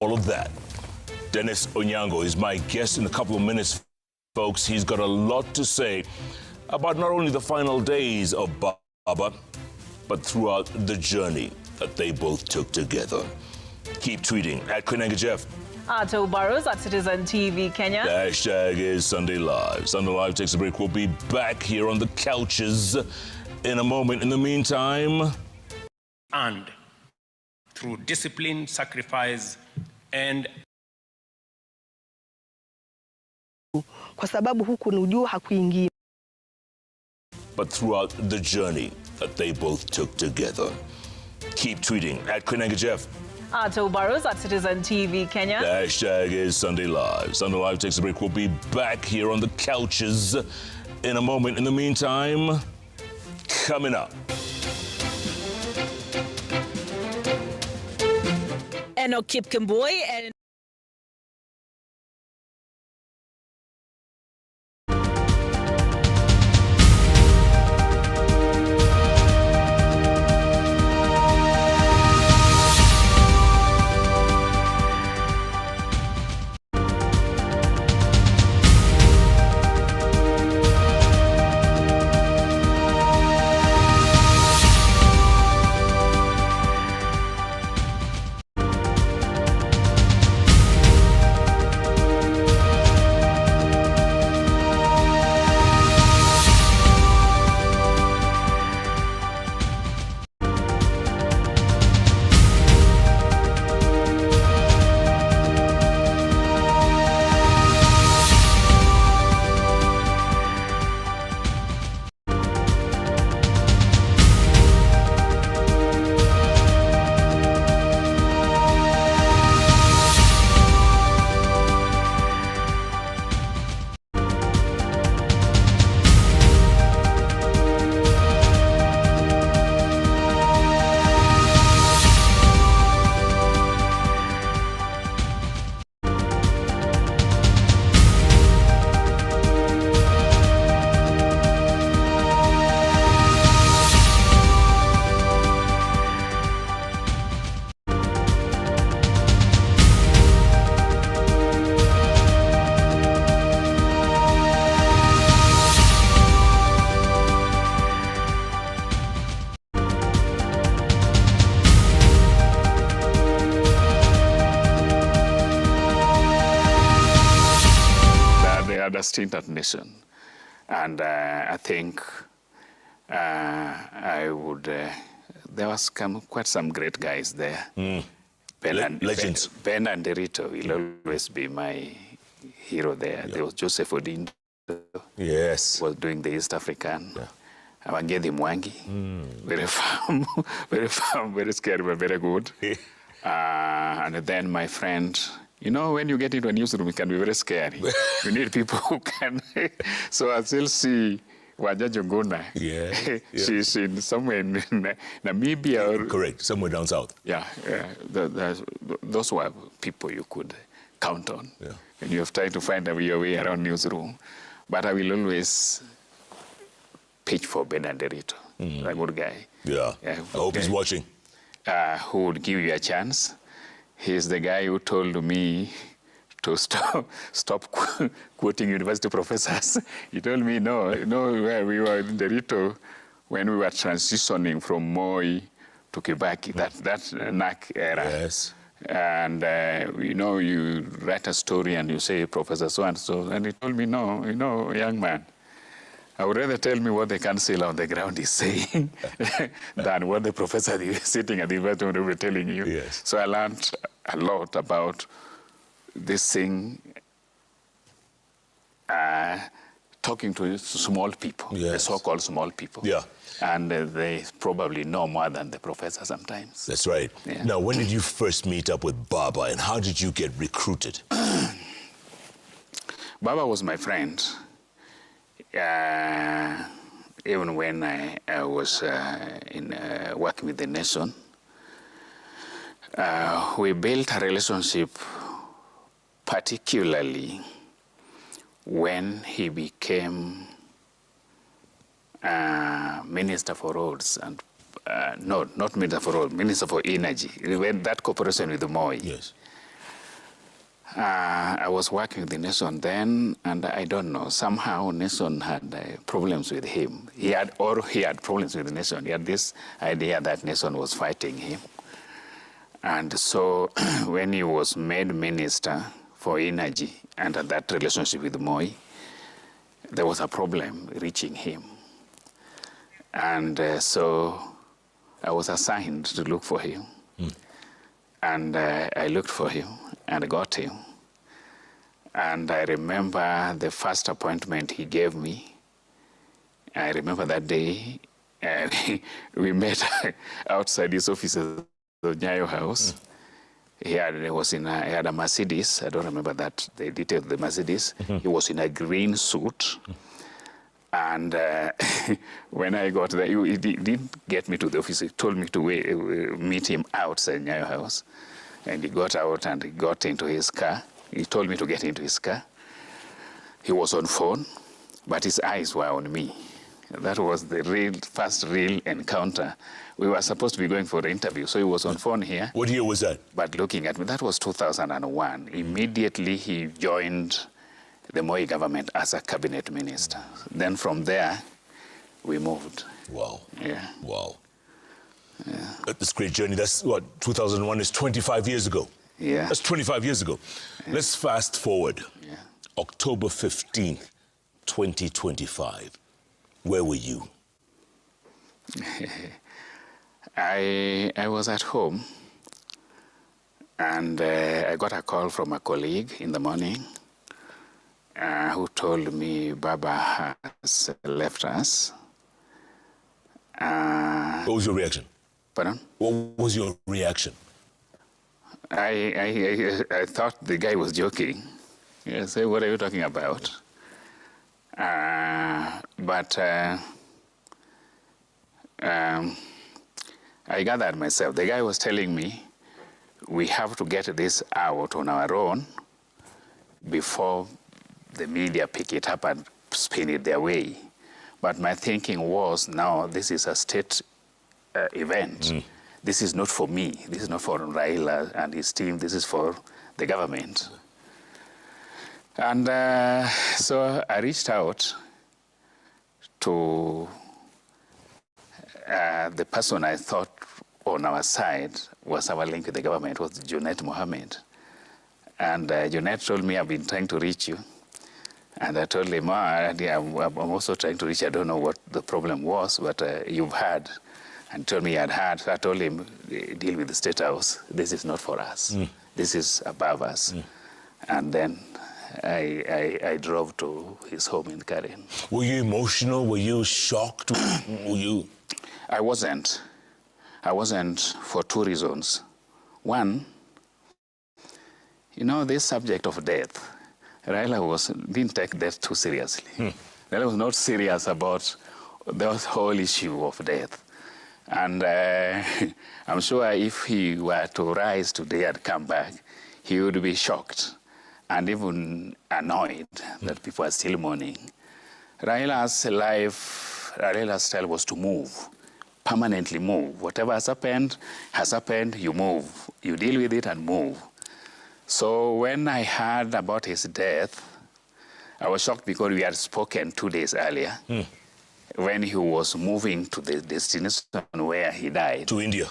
all of that. Dennis Onyango is my guest in a couple of minutes, folks. He's got a lot to say about not only the final days of Baba, but throughout the journey that they both took together. Keep tweeting at KwenengaJeff. Ato Barrows at Citizen TV Kenya. The hashtag is Sunday Live. Sunday Live takes a break. We'll be back here on the couches in a moment. In the meantime, and through discipline, sacrifice, and kwa sababu huku nujua hakuingia. But throughout the journey that they both took together. Keep tweeting at KwenengaJeff. Ato Barrows at Citizen TV Kenya. The hashtag is Sunday Live. Sunday Live takes a break. We'll be back here on the couches in a moment. In the meantime, coming up. Eno Kipkemboi and a stint at Nation, and I think I would. There was quite some great guys there. Legends. Ben and Derito will always be my hero there. There was Joseph Odinga'side. Yes. Was doing the East African. Awangedi Mwangi. Very firm, very firm, very scary, but very good. And then my friend. You know, when you get into a newsroom, it can be very scary. You need people who can. So I still see Wajajo Guna. Yeah. She's in somewhere in Namibia. Or, correct, somewhere down south. Yeah. Those were people you could count on. Yeah. And you have tried to find your way around newsroom. But I will always pitch for Ben and Derito, a good guy. Yeah. I hope he's watching. Who would give you a chance. He's the guy who told me to stop quoting university professors. He told me, no, where we were in Derito when we were transitioning from Moi to Kibaki, that NAC era. Yes. And, you write a story and you say, Professor so-and-so. And he told me, no, young man, I would rather tell me what the council on the ground is saying than what the professor sitting at the university will be telling you. Yes. So I learned a lot about this thing, talking to small people, the so-called small people. Yeah. And they probably know more than the professor sometimes. That's right. Yeah. Now, when did you first meet up with Baba, and how did you get recruited? Baba was my friend. Even when I was working with the Nation, we built a relationship, particularly when he became Minister for Roads and no, not Minister for Roads, Minister for Energy. When that cooperation with Moi. Yes. I was working with the Nation then, and I don't know, somehow Nation had problems with him. He had problems with the Nation. He had this idea that Nation was fighting him. And so when he was made Minister for Energy under that relationship with Moi, there was a problem reaching him. And so I was assigned to look for him. And I looked for him and got him. And I remember the first appointment he gave me. I remember that day we met outside his offices, the Onyango house. He had a Mercedes. I don't remember the detail of the Mercedes. He was in a green suit. And when I got there, he didn't get me to the office. He told me to meet him outside Onyango house. And he got out and he got into his car. He told me to get into his car. He was on phone, but his eyes were on me. That was the first real encounter. We were supposed to be going for the interview, so he was on phone here. What year was that? But looking at me, that was 2001. Immediately he joined the Moi government as a cabinet minister. Then from there, we moved. Wow. Yeah. Wow. Yeah. That's a great journey. That's what, 2001 is 25 years ago. Yeah. That's 25 years ago. Yeah. Let's fast forward. Yeah. October 15th, 2025. Where were you? I was at home, and I got a call from a colleague in the morning who told me Baba has left us. What was your reaction? Pardon? What was your reaction? I thought the guy was joking. I said, what are you talking about? But I gathered myself. The guy was telling me, we have to get this out on our own before the media pick it up and spin it their way. But my thinking was, now this is a state event. This is not for me. This is not for Raila and his team. This is for the government. And so I reached out to the person I thought on our side was our link with the government, was Junet Mohammed. And Junet told me, I've been trying to reach you. And I told him, I'm also trying to reach you. I don't know what the problem was, but you've heard. And told me he had heard. So I told him, deal with the State House. This is not for us. This is above us. And then I drove to his home in Karen. Were you emotional? Were you shocked? Were you? I wasn't. I wasn't for two reasons. One, you know, this subject of death, Raila didn't take death too seriously. Raila was not serious about the whole issue of death. And I'm sure if he were to rise today and come back, he would be shocked and even annoyed that people are still mourning. Raila's style was to move, permanently move. Whatever has happened, you move. You deal with it and move. So when I heard about his death, I was shocked because we had spoken 2 days earlier when he was moving to the destination where he died. To India?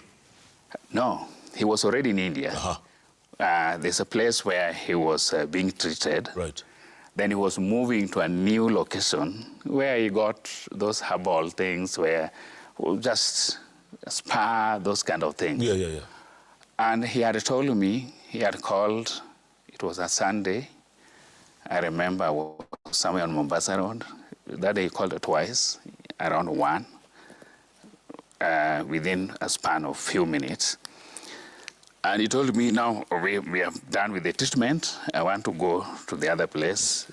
No, he was already in India. There's a place where he was being treated. Right. Then he was moving to a new location where he got those herbal things, where just spa, those kind of things. Yeah. And he had told me, he had called, it was a Sunday. I remember I was somewhere on Mombasa Road. That day he called it twice, around 1, within a span of few minutes. And he told me, now we are done with the treatment. I want to go to the other place,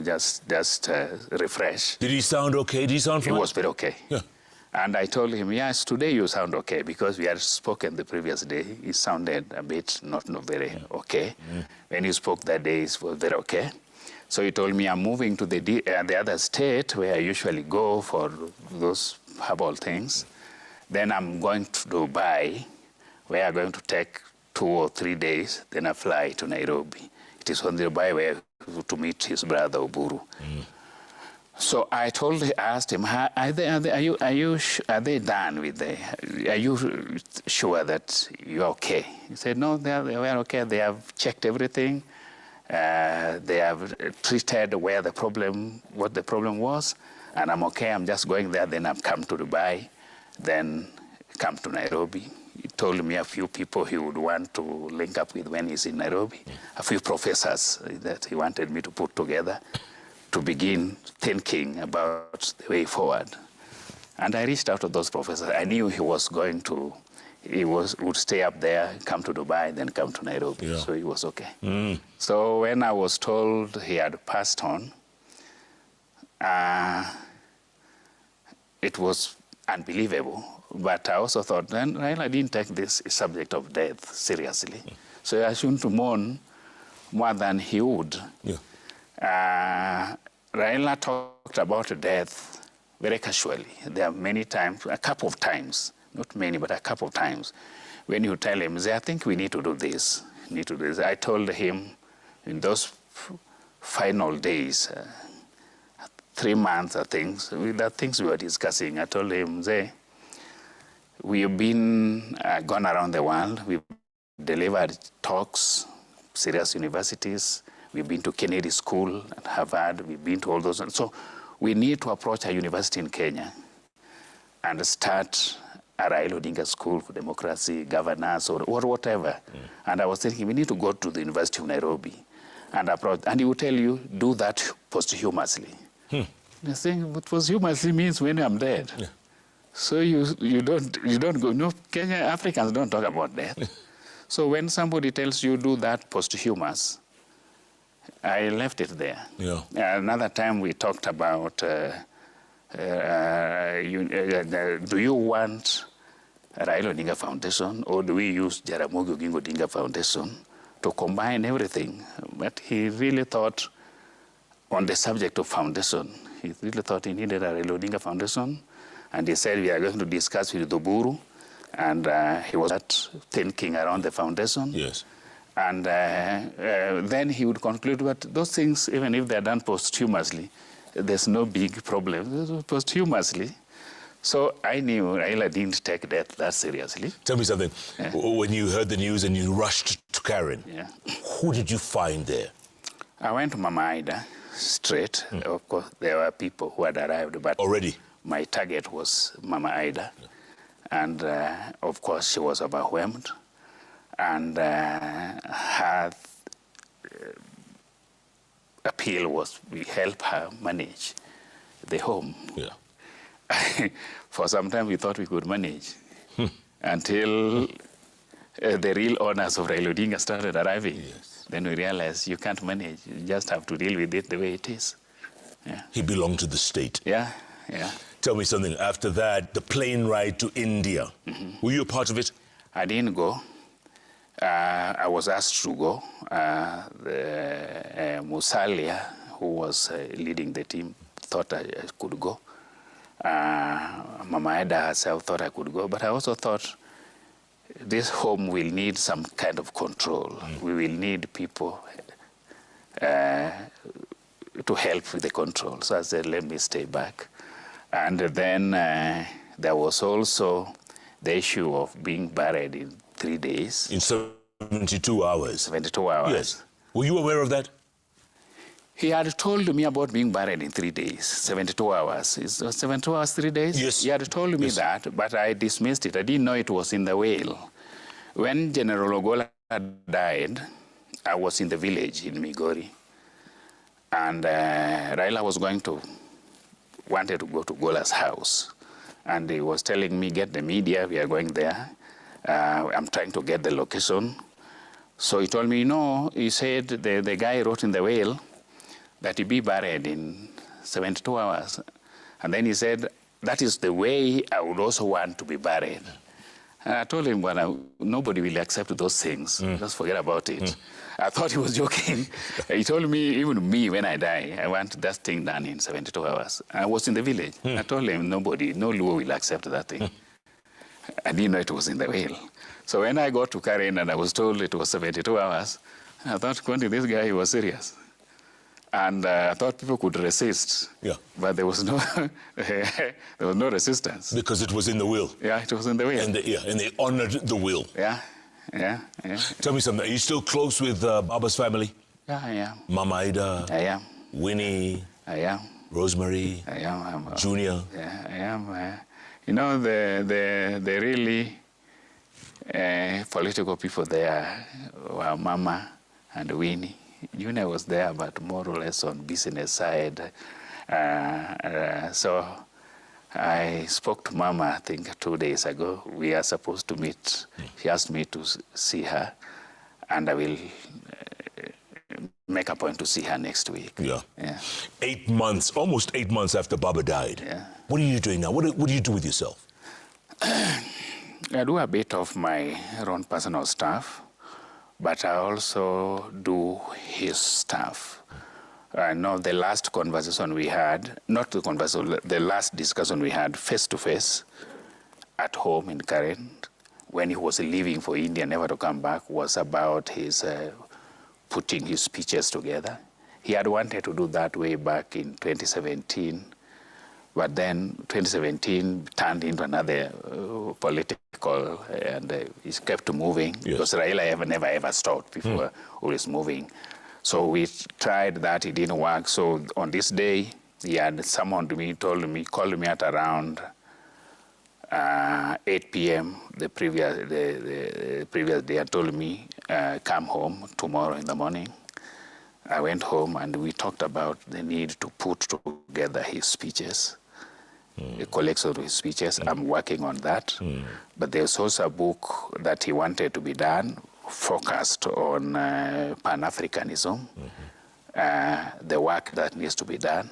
just refresh. Did he sound okay? Did he sound fine? He was very okay. Yeah. And I told him, yes, today you sound okay, because we had spoken the previous day. He sounded a bit not very okay. When you spoke that day, it was very okay. So he told me, I'm moving to the other state where I usually go for those herbal things. Then I'm going to Dubai, where I'm going to take 2 or 3 days. Then I fly to Nairobi. It is on the byway to meet his brother Oburu. So I asked him, are they done with are you sure that you're okay? He said, no, they were okay. They have checked everything. They have treated what the problem was, and I'm okay. I'm just going there. Then I've come to Dubai, then come to Nairobi. He told me a few people he would want to link up with when he's in Nairobi, a few professors that he wanted me to put together to begin thinking about the way forward. And I reached out to those professors. I knew he would stay up there, come to Dubai, then come to Nairobi. Yeah. So he was okay. So when I was told he had passed on, it was unbelievable. But I also thought, then Raila didn't take this subject of death seriously. So I shouldn't mourn more than he would. Yeah. Raila talked about death very casually. There are many times, a couple of times, not many, but a couple of times, when you tell him, I think we need to do this, I told him in those final days, 3 months, the things we were discussing, I told him, we've been gone around the world, we've delivered talks, serious universities, we've been to Kennedy School at Harvard, we've been to all those. So we need to approach a university in Kenya and start a Raila Odinga'side School for Democracy, Governance, or whatever. And I was thinking, we need to go to the University of Nairobi and approach. And he would tell you, do that posthumously. The thing, what posthumously means when I'm dead. Yeah. So you don't go, no, Kenya, Africans don't talk about death. So when somebody tells you do that posthumous, I left it there. Yeah. Another time we talked about, do you want Raila Odinga Foundation, or do we use Jaramogi Oginga Odinga Foundation to combine everything? But he really thought on the subject of foundation, he really thought he needed a Raila Odinga Foundation, and he said we are going to discuss with Oburu, and he was thinking around the foundation. Yes. And then he would conclude that those things, even if they're done posthumously, there's no big problem. Posthumously. So I knew Raila didn't take death that seriously. Tell me something. Yeah. When you heard the news and you rushed to Karen, who did you find there? I went to Mama Ida straight. Of course, there were people who had arrived, but already my target was Mama Ida. And of course, she was overwhelmed. And her appeal was we help her manage the home. Yeah. For some time we thought we could manage until the real owners of Raila Odinga started arriving. Yes. Then we realized you can't manage. You just have to deal with it the way it is. Yeah. He belonged to the state. Yeah, yeah. Tell me something. After that, the plane ride to India, were you a part of it? I didn't go. I was asked to go. Musalia, who was leading the team, thought I could go. Mama Eda herself thought I could go, but I also thought this home will need some kind of control. We will need people to help with the control. So I said, let me stay back. And then there was also the issue of being buried in 3 days. In 72 hours? 72 hours. Yes. Were you aware of that? He had told me about being buried in 3 days, 72 hours. Is 72 hours 3 days? Yes. He had told me that, but I dismissed it. I didn't know it was in the will. When General Ogola died, I was in the village in Migori. And Raila was wanted to go to Gola's house. And he was telling me, get the media, we are going there. I'm trying to get the location. So he told me, no, he said the guy wrote in the will that he be buried in 72 hours. And then he said, that is the way I would also want to be buried. And I told him, well, nobody will accept those things. Just forget about it. I thought he was joking. He told me, even me, when I die, I want that thing done in 72 hours. I was in the village. I told him, no Luo will accept that thing. I didn't know it was in the will. So when I got to Karen and I was told it was 72 hours, I thought, Kondi, this guy was serious. And I thought people could resist. Yeah. But there was no, there was no resistance. Because it was in the will. Yeah, it was in the will. And they honored the will. Yeah. Tell me something. Are you still close with Baba's family? Yeah, I am. Mama Ida? I am. Winnie? I am. Rosemary? I am. Junior? Yeah, I am. You know, the really political people there were Mama and Winnie. Junior was there, but more or less on business side. So I spoke to Mama, I think 2 days ago. We are supposed to meet. She asked me to see her, and I will make a point to see her next week. Yeah. 8 months, almost 8 months after Baba died. Yeah. What are you doing now? What do you do with yourself? I do a bit of my own personal stuff, but I also do his stuff. I know the last conversation we had, not the conversation, the last discussion we had face-to-face at home in Karen, when he was leaving for India, never to come back, was about his putting his speeches together. He had wanted to do that way back in 2017, but then 2017 turned into another political, and it kept moving, because Raila never ever stopped before, always moving. So we tried that, it didn't work. So on this day, he had summoned me, called me at around 8 p.m. the previous day, and told me, come home tomorrow in the morning. I went home and we talked about the need to put together his speeches, a collection of his speeches. I'm working on that. But there's also a book that he wanted to be done, focused on Pan-Africanism, the work that needs to be done.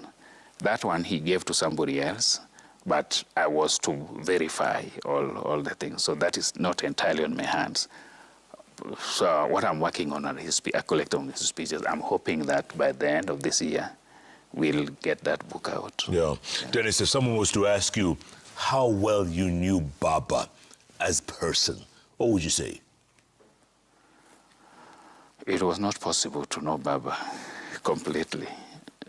That one he gave to somebody else, but I was to verify all the things. So that is not entirely on my hands. So what I'm working on is a collection of his speeches. I'm hoping that by the end of this year, we'll get that book out. Yeah. Dennis, if someone was to ask you how well you knew Baba as a person, what would you say? It was not possible to know Baba completely.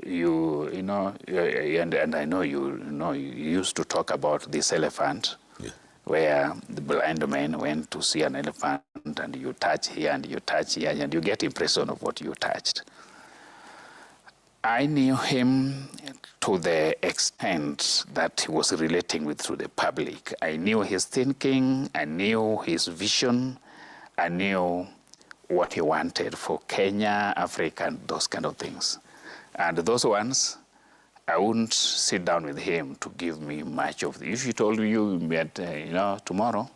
You know, and I know you used to talk about this elephant, where the blind man went to see an elephant, and you touch here and you touch here, and you get impression of what you touched. I knew him to the extent that he was relating with through the public. I knew his thinking, I knew his vision, I knew what he wanted for Kenya, Africa, and those kind of things. And those ones, I wouldn't sit down with him to give me much of the. If he told you that, tomorrow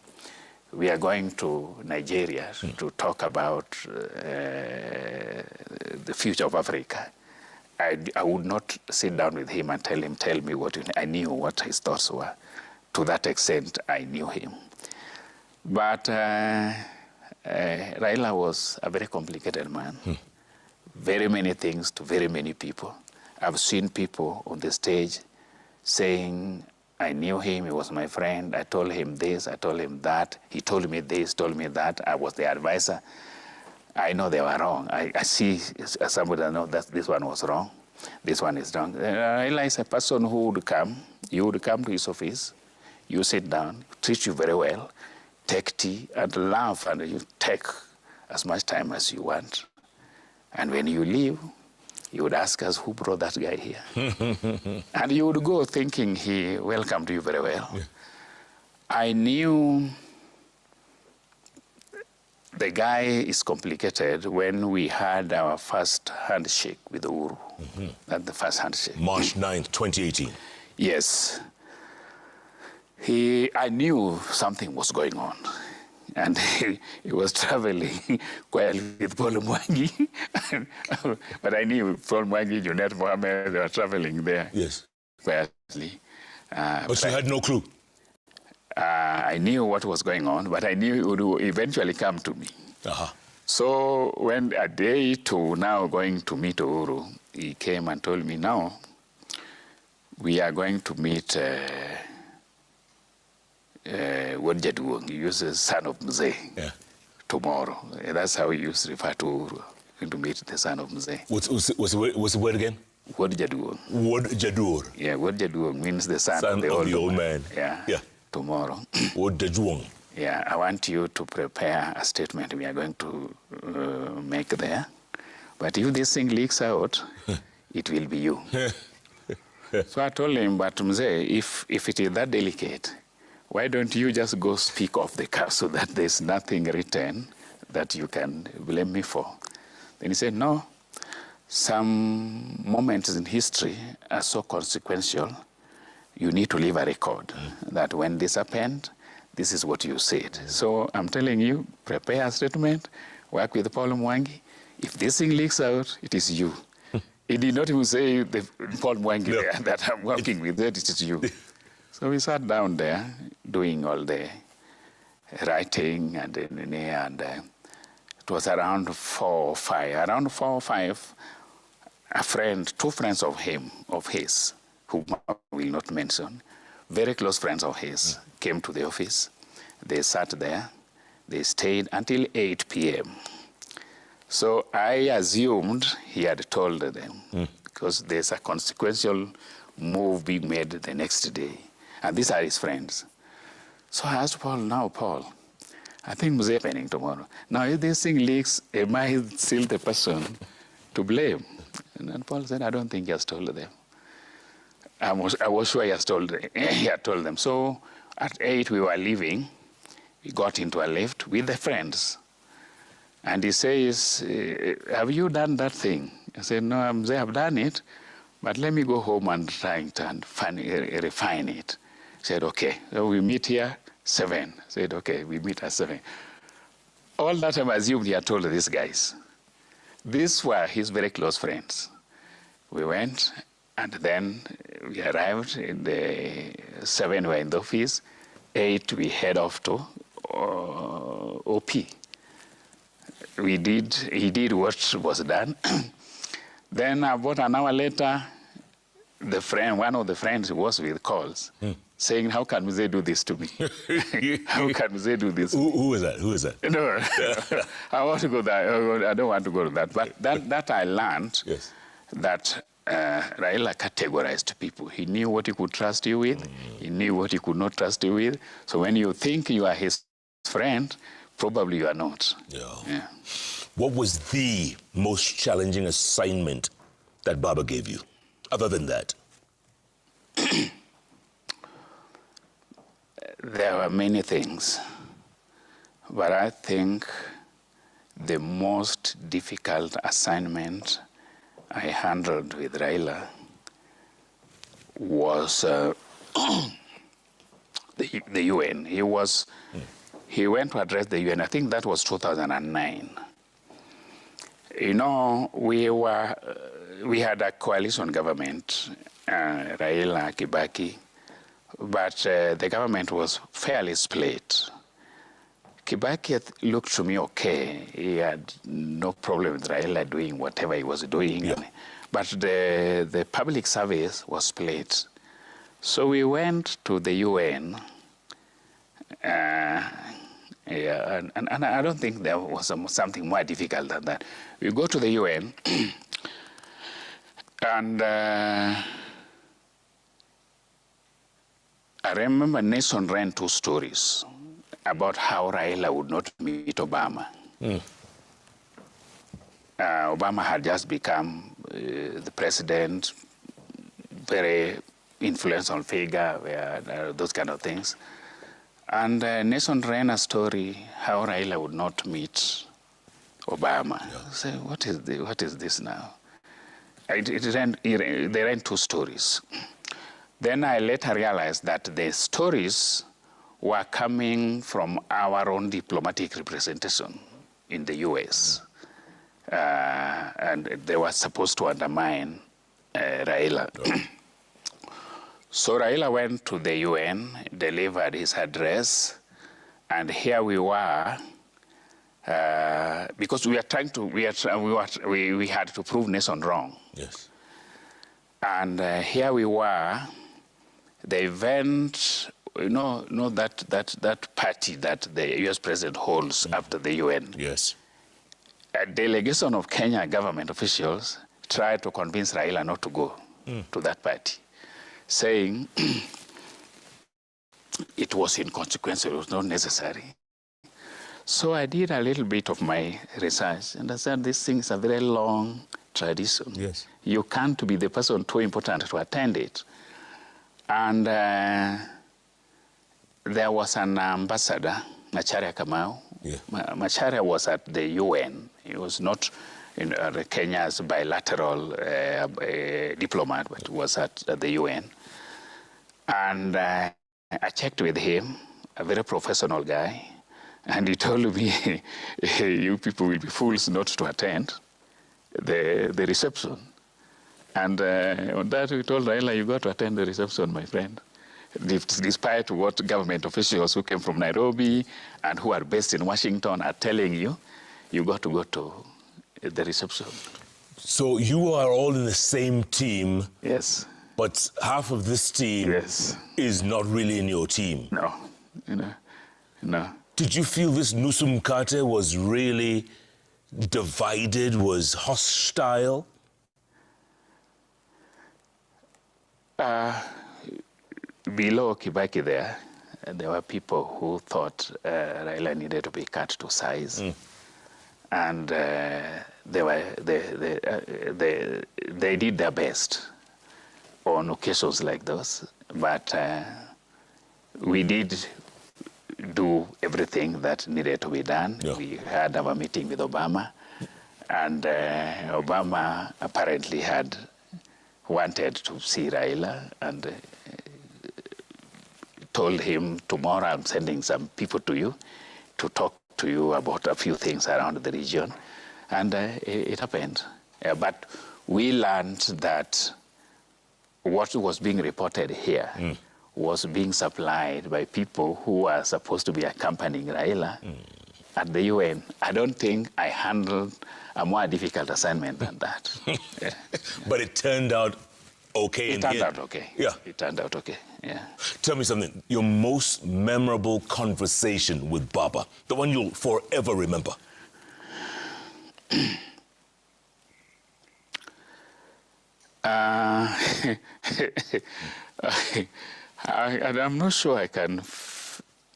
we are going to Nigeria to talk about the future of Africa, I would not sit down with him and tell me what I knew what his thoughts were. To that extent, I knew him. But Raila was a very complicated man. Very many things to very many people. I've seen people on the stage saying, I knew him, he was my friend, I told him this, I told him that, he told me this, told me that, I was the advisor. I know they were wrong. I see somebody that knows that this one was wrong, this one is wrong. Raila is a person who would come, you would come to his office, you sit down, treat you very well, take tea and laugh, and you take as much time as you want. And when you leave, you would ask us, who brought that guy here? And you would go thinking he welcomed you very well. I knew the guy is complicated when we had our first handshake with Uhuru. That's the first handshake. March 9th, 2018. Yes. I knew something was going on. And he was traveling quietly with Paul Mwangi. But I knew Paul Mwangi, Junet Mohammed, they were traveling there quietly. But you had no clue? I knew what was going on, but I knew it would eventually come to me. So when a day to now going to meet Uhuru, he came and told me, now we are going to meet Wodjaduong, he uses son of Mzee, tomorrow. That's how he used to refer to Uhuru. going to meet the son of Mzee. What's the word again? Word Jaduong. Word Jadur. Yeah, Word Jaduong means the son of the old man. Yeah. Tomorrow. Word Jaduong. Yeah, I want you to prepare a statement we are going to make there. But if this thing leaks out, it will be you. So I told him, but Mzee, if it is that delicate, why don't you just go speak off the cuff so that there's nothing written that you can blame me for? Then he said, no, some moments in history are so consequential, you need to leave a record that when this happened, this is what you said. So I'm telling you, prepare a statement, work with Paul Mwangi. If this thing leaks out, it is you. He did not even say Paul Mwangi that I'm working with, that it is you. So we sat down there doing all the writing and it was around 4 or 5. Around 4 or 5, a friend, 2 friends of his, whom I will not mention, very close friends of his, came to the office. They sat there. They stayed until 8 p.m. So I assumed he had told them because there's a consequential move being made the next day. And these are his friends. So I asked Paul, now, Paul, I think what's happening tomorrow. Now, if this thing leaks, am I still the person to blame? And then Paul said, I don't think he has told them. I was sure he had told them. So at 8, we were leaving. We got into a lift with the friends. And he says, have you done that thing? I said, no, I've done it, but let me go home and try and refine it. He said, okay. So we meet here 7. I said, okay, we meet at 7. All that time I assumed he had told these guys. These were his very close friends. We went, and then we arrived in the 7, we were in the office. 8, we head off to OP. He did what was done. Then about an hour later, one of the friends was with calls, saying, how can Mzee do this to me? How can Mzee do this? Who is that? Who is that? No, I want to go there. I don't want to go to that. But that I learned that Raila categorized people. He knew what he could trust you with. He knew what he could not trust you with. So when you think you are his friend, probably you are not. Yeah. What was the most challenging assignment that Baba gave you, other than that? There were many things, but I think the most difficult assignment I handled with Raila was the UN. He went to address the UN. I think that was 2009. You know, we had a coalition government, Raila, Kibaki, but the government was fairly split. Kibaki looked to me okay. He had no problem with Raila doing whatever he was doing. But the public service was split. So we went to the UN, and I don't think there was something more difficult than that. We go to the UN, and I remember Nelson ran 2 stories about how Raila would not meet Obama. Obama had just become the president, very influential figure, those kind of things. And Nelson ran a story how Raila would not meet Obama. So what is this now? They ran 2 stories. Then I later realized that the stories were coming from our own diplomatic representation in the US. And they were supposed to undermine Raila. So Raila went to the UN, delivered his address, and here we were, because we had to prove Nelson wrong. Yes. And here we were, the event, that party that the US president holds after the UN. Yes. a delegation of Kenya government officials tried to convince Raila not to go to that party, saying it was inconsequential, it was not necessary. So I did a little bit of my research, and I said this thing is a very long tradition. Yes. You can't be the person too important to attend it. And there was an ambassador, Macharia Kamau. Yeah. Macharia was at the UN. He was not in Kenya's bilateral diplomat, but was at the UN. And I checked with him, a very professional guy, and he told me, you people will be fools not to attend the reception. And on that, we told Raila, you got to attend the reception, my friend. Despite what government officials who came from Nairobi and who are based in Washington are telling you, you got to go to the reception. So you are all in the same team. Yes. But half of this team is not really in your team. No, no. Did you feel this Nusum Kate was really divided, was hostile? Below Kibaki there were people who thought Raila needed to be cut to size. And they did their best on occasions like those. But we did do everything that needed to be done. Yeah. We had our meeting with Obama, and Obama apparently had wanted to see Raila and told him, tomorrow I'm sending some people to you to talk to you about a few things around the region. And it happened. But we learned that what was being reported here was being supplied by people who are supposed to be accompanying Raila at the UN. I don't think I handled a more difficult assignment than that. Yeah. But it turned out okay. It turned out okay. Yeah. It turned out okay, yeah. Tell me something, your most memorable conversation with Baba, the one you'll forever remember. I'm not sure I can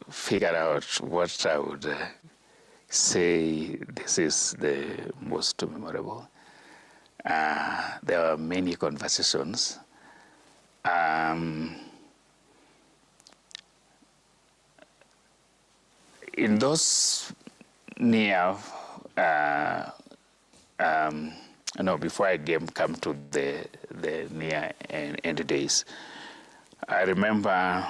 figure out what I would say this is the most memorable. There are many conversations. In those near, before I come to the near end days, I remember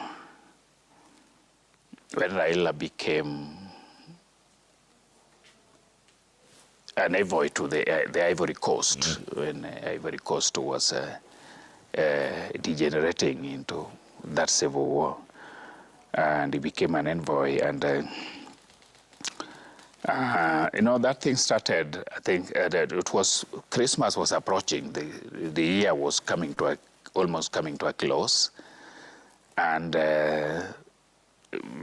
when Raila became an envoy to the Ivory Coast, when Ivory Coast was degenerating into that civil war, and he became an envoy, and that thing started. I think that it was Christmas was approaching. The year was almost coming to a close, and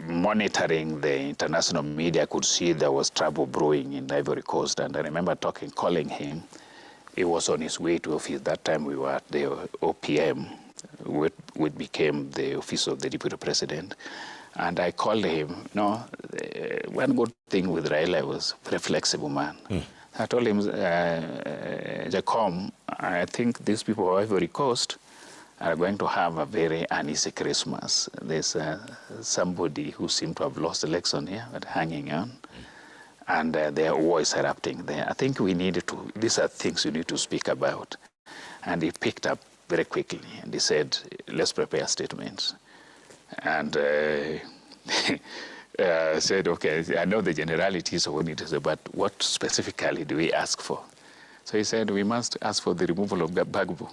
monitoring the international media, could see there was trouble brewing in Ivory Coast. And I remember calling him. He was on his way to office. That time we were at the OPM, which became the office of the Deputy President. And I called him. One good thing with Raila was a very flexible man. I told him, Jacom, I think these people of Ivory Coast are going to have a very uneasy Christmas. There's somebody who seemed to have lost the election here, but hanging on. And their war is erupting there. I think we needed to, these are things we need to speak about. And he picked up very quickly, and he said, let's prepare statements. And said, okay, I know the generalities of what we need to say, but what specifically do we ask for? So he said, we must ask for the removal of Bagbo.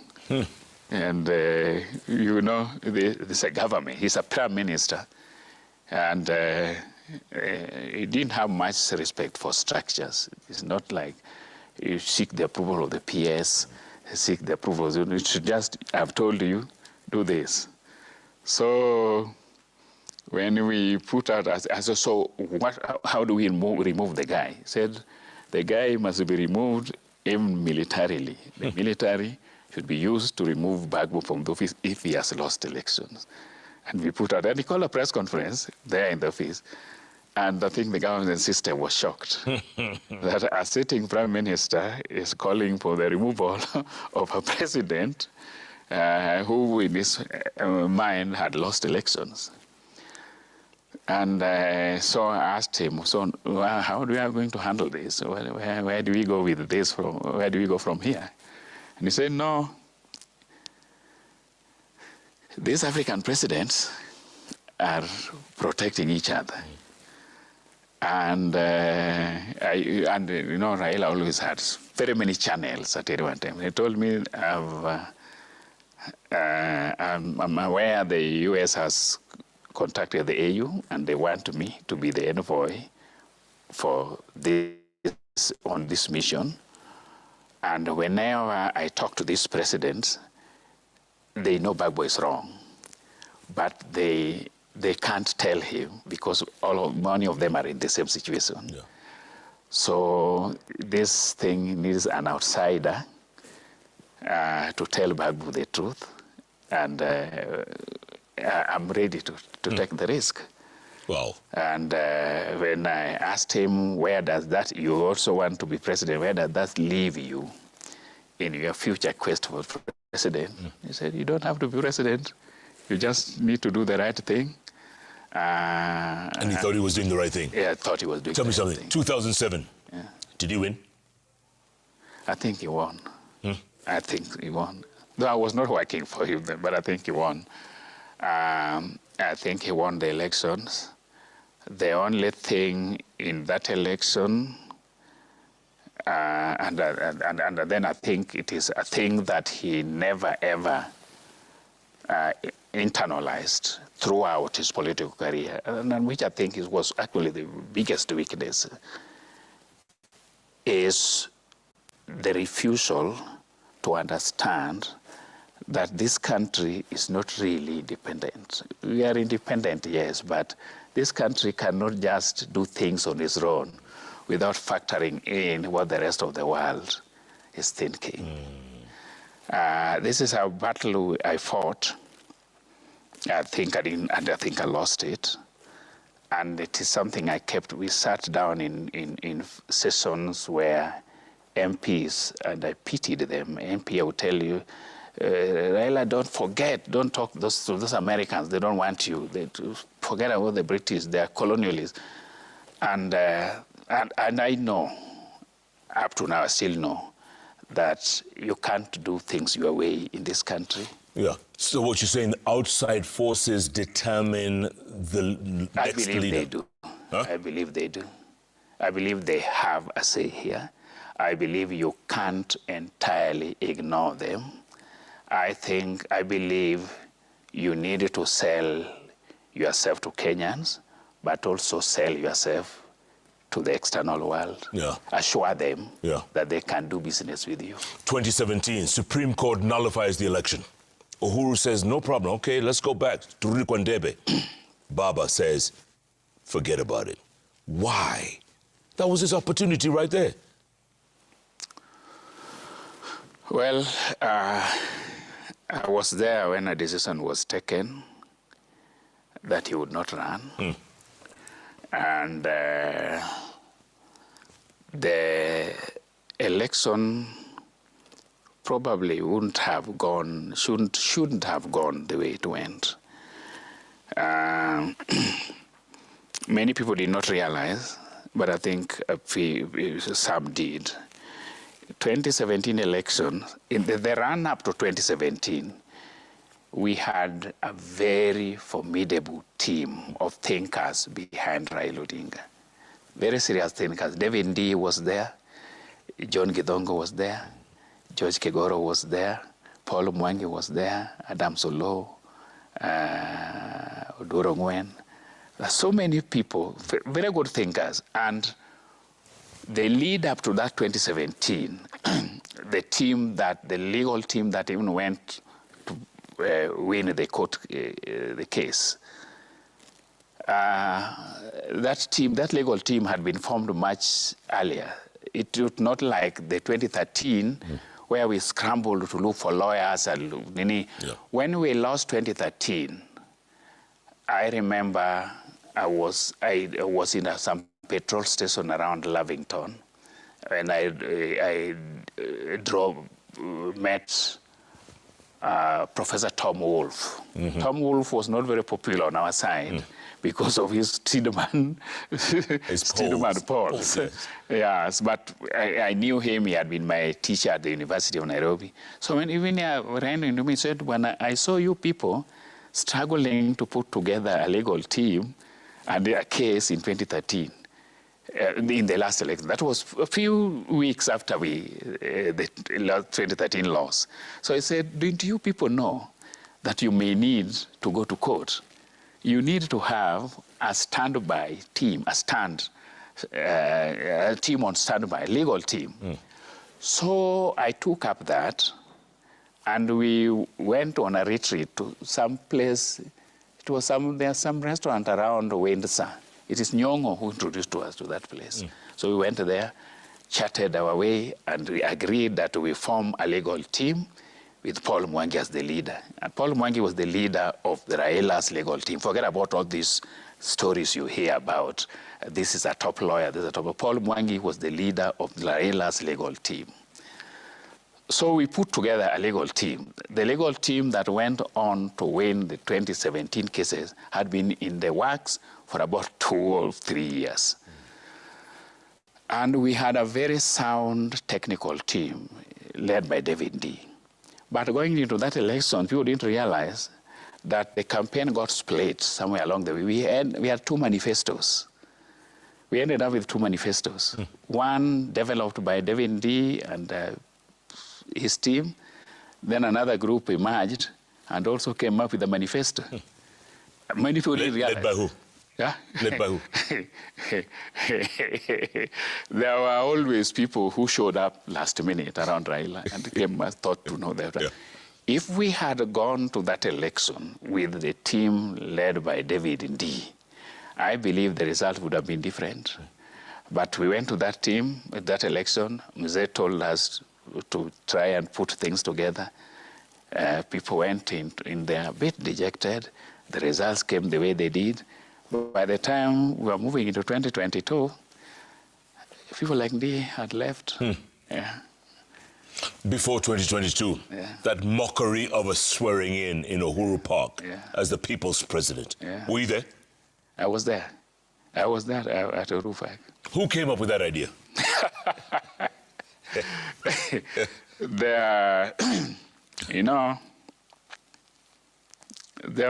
And, this is a government. He's a prime minister. And he didn't have much respect for structures. It's not like you seek the approval of the PS, seek the approval. You should just, I've told you, do this. So when we put out, so how do we remove the guy? He said, The guy must be removed even militarily. The military should be used to remove Bagbo from the office if he has lost elections. And we put out, and he called a press conference there in the office. And I think the government system was shocked that a sitting prime minister is calling for the removal of a president who in his mind had lost elections. And so I asked him, so how are we going to handle this? Where do we go with this from? Where do we go from here? And he said, no, these African presidents are protecting each other. And you know, Raila always had very many channels at any one time. He told me, I'm aware the US has contacted the AU and they want me to be the envoy for this, on this mission. And whenever I talk to these presidents, they know Bagbo is wrong, but they can't tell him because many of them are in the same situation. Yeah. So this thing needs an outsider to tell Bagbo the truth, and I'm ready to take the risk. Well, and when I asked him, where does that, you also want to be president, where does that leave you in your future quest for president? He said, you don't have to be president. You just need to do the right thing. And he thought he was doing the right thing? Yeah, I thought he was doing the right thing. Tell me something, 2007, yeah. Did he win? I think he won. I think he won. Though I was not working for him then, but I think he won. I think he won the elections. The only thing in that election, and then I think it is a thing that he never ever internalized throughout his political career, and which I think was actually the biggest weakness, is the refusal to understand that this country is not really independent. We are independent, yes, but this country cannot just do things on its own without factoring in what the rest of the world is thinking. This is a battle I fought. I think I lost it. And it is something I kept. We sat down in sessions where MPs, and I pitied them. MP, I would tell you, Raila, don't forget, don't talk to those Americans, they don't want you. Forget about the British, they are colonialists. And I know, up to now I still know, that you can't do things your way in this country. Yeah. So what you're saying, outside forces determine the next leader? I believe they do. Huh? I believe they do. I believe they have a say here. I believe you can't entirely ignore them. I believe you need to sell yourself to Kenyans, but also sell yourself to the external world. Yeah. Assure them that they can do business with you. 2017, Supreme Court nullifies the election. Uhuru says, no problem, okay, let's go back to Kwandebe. Baba says, forget about it. Why? That was his opportunity right there. Well, I was there when a decision was taken that he would not run. And the election probably wouldn't have gone, shouldn't have gone the way it went. Many people did not realize, but I think some did. 2017 election, in the run-up to 2017, we had a very formidable team of thinkers behind Raila Odinga. Very serious thinkers. David Ndii was there, John Githongo was there, George Kegoro was there, Paul Mwangi was there, Adam Solo, Oduro Ngwen. So many people, very good thinkers. And the lead up to that 2017, the legal team that even went to win the court the case, that legal team had been formed much earlier. it was not like the 2013 where we scrambled to look for lawyers. And when we lost 2013, I remember I was in some petrol station around Lavington, and I met Professor Tom Wolfe. Tom Wolfe was not very popular on our side because of his Tiedemann polls. Yes, but I knew him. He had been my teacher at the University of Nairobi. So when he ran into me and said, when I saw you people struggling to put together a legal team and a case in 2013, in the last election. That was a few weeks after the 2013 loss. So I said, don't you people know that you may need to go to court? You need to have a standby team, a team on standby, legal team. So I took up that, and we went on a retreat to some place. It was there's some restaurant around Windsor. It is Onyango who introduced us to that place. So we went there, chatted our way, and we agreed that we form a legal team with Paul Mwangi as the leader. And Paul Mwangi was the leader of the Raila's legal team. Forget about all these stories you hear about. This is a top lawyer, this is a top. Paul Mwangi was the leader of the Raila's legal team. So we put together a legal team. The legal team that went on to win the 2017 cases had been in the works for about 2 or 3 years. And we had a very sound technical team led by David D. But going into that election, people didn't realize that the campaign got split somewhere along the way. We had 2 manifestos. We ended up with 2 manifestos. One developed by David D and his team. Then another group emerged and also came up with a manifesto. Many people didn't realize. Led by who? Yeah? Led by who? There were always people who showed up last minute around Raila and came thought to know that. Yeah. If we had gone to that election with the team led by David D, I believe the result would have been different. But we went to that team, that election. Mzee told us to try and put things together. People went in there a bit dejected. The results came the way they did. But by the time we were moving into 2022, people like D had left. Yeah. Before 2022, that mockery of a swearing in Uhuru Park as the people's president. Were you there? I was there. I was there at Uhuru Park. Who came up with that idea? There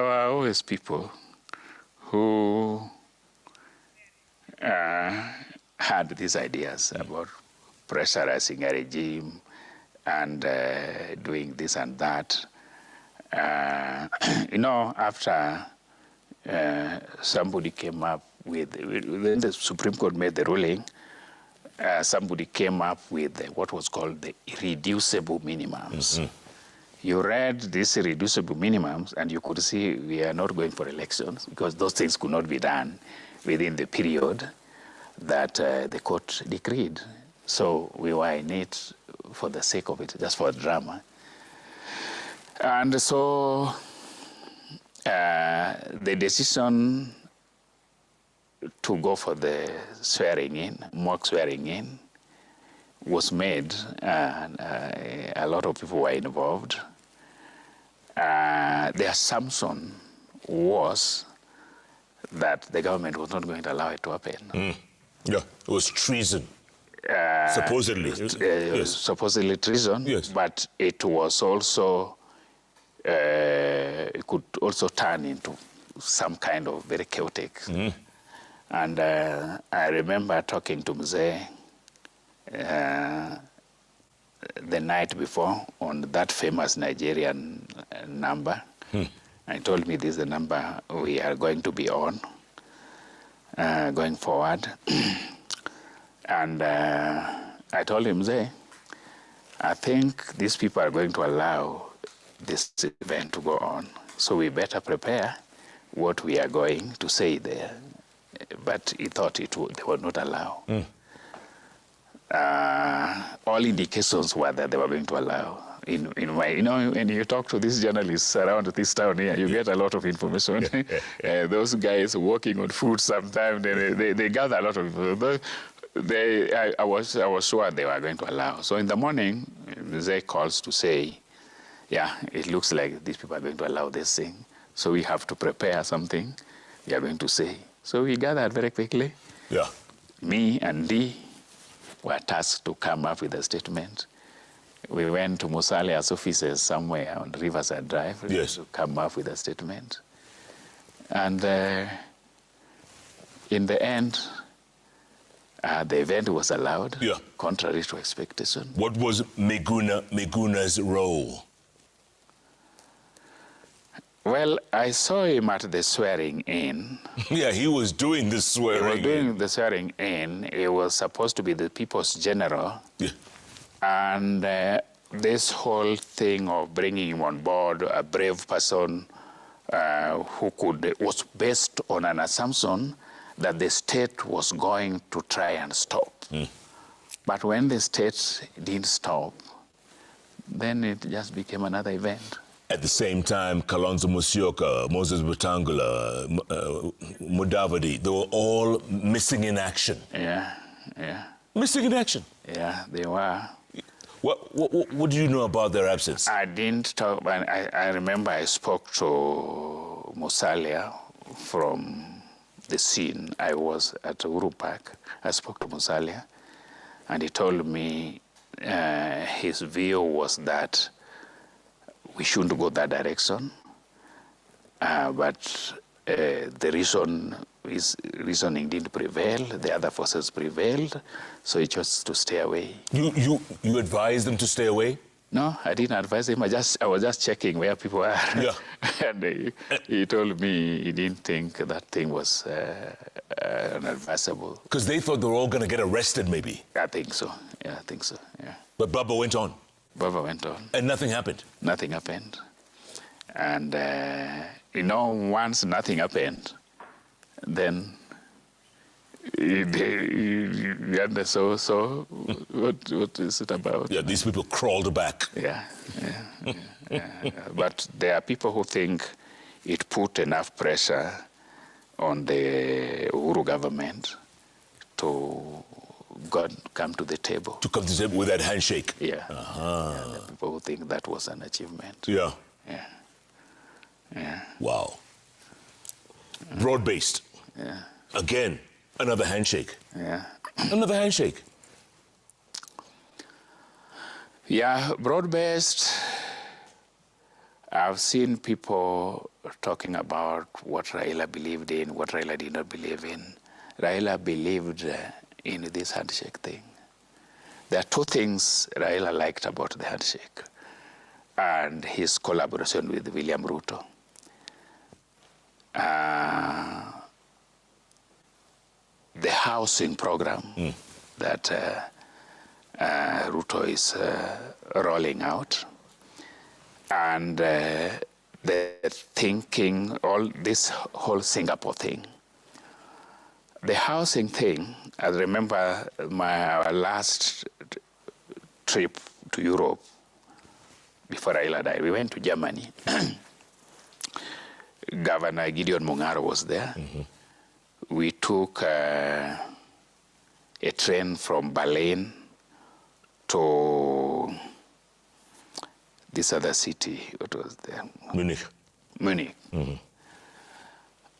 were always people who had these ideas about pressurizing a regime and doing this and that. After somebody came up when the Supreme Court made the ruling, somebody came up with what was called the irreducible minimums. You read these irreducible minimums, and you could see we are not going for elections because those things could not be done within the period that the court decreed. So we were in it for the sake of it, just for drama. And so the decision to go for the mock swearing in, was made, and a lot of people were involved. The assumption was that the government was not going to allow it to happen. Yeah, it was treason, supposedly. Yes. Supposedly treason, but it was also, it could also turn into some kind of very chaotic. And I remember talking to Mzee the night before on that famous Nigerian number. I told me this is the number we are going to be on going forward. And I told him, Mzee, I think these people are going to allow this event to go on. So we better prepare what we are going to say there. But he thought they would not allow. all indications were that they were going to allow. In my, when you talk to these journalists around this town here, you get a lot of information. Those guys working on food sometimes, they gather a lot of information. I was sure they were going to allow. So in the morning, they calls to say, yeah, it looks like these people are going to allow this thing. So we have to prepare something we are going to say. So we gathered very quickly. Yeah. Me and Dee were tasked to come up with a statement. We went to Musalia's offices somewhere on Riverside Drive to come up with a statement. And in the end, the event was allowed, contrary to expectation. What was Meguna's role? Well, I saw him at the swearing in. Yeah, he was doing the swearing in. He was doing the swearing in. He was supposed to be the people's general. Yeah. And this whole thing of bringing him on board, a brave person was based on an assumption that the state was going to try and stop. But when the state didn't stop, then it just became another event. At the same time, Kalonzo Musyoka, Moses Wetangula, Mudavadi, they were all missing in action. Yeah. Missing in action? Yeah, they were. What do you know about their absence? I didn't talk, but I remember I spoke to Musalia from the scene. I was at Unpack. I spoke to Musalia, and he told me his view was that we shouldn't go that direction, but the reasoning didn't prevail. The other forces prevailed, so he chose to stay away. You advised them to stay away? No, I didn't advise him. I was just checking where people are. Yeah. And he told me he didn't think that thing was unadvisable. Because they thought they were all going to get arrested, maybe? I think so. Yeah, I think so. Yeah. But Baba went on? Baba went on. And nothing happened? Nothing happened. And, once nothing happened, then so what is it about? Yeah, these people crawled back. Yeah. But there are people who think it put enough pressure on the Uhuru government to come to the table. To come to the table with that handshake? Yeah. Yeah, the people who think that was an achievement. Yeah. Yeah. Wow. Broad-based. Yeah. Again, another handshake. Yeah. Another handshake. Yeah, broad-based. I've seen people talking about what Raila believed in, what Raila did not believe in. Raila believed in this handshake thing. There are two things Raila liked about the handshake and his collaboration with William Ruto. The housing program that Ruto is rolling out, and the thinking, this whole Singapore thing. The housing thing, I remember our last trip to Europe before Raila died. We went to Germany. Governor Gideon Mung'aro was there. We took a train from Berlin to this other city. What was there? Munich.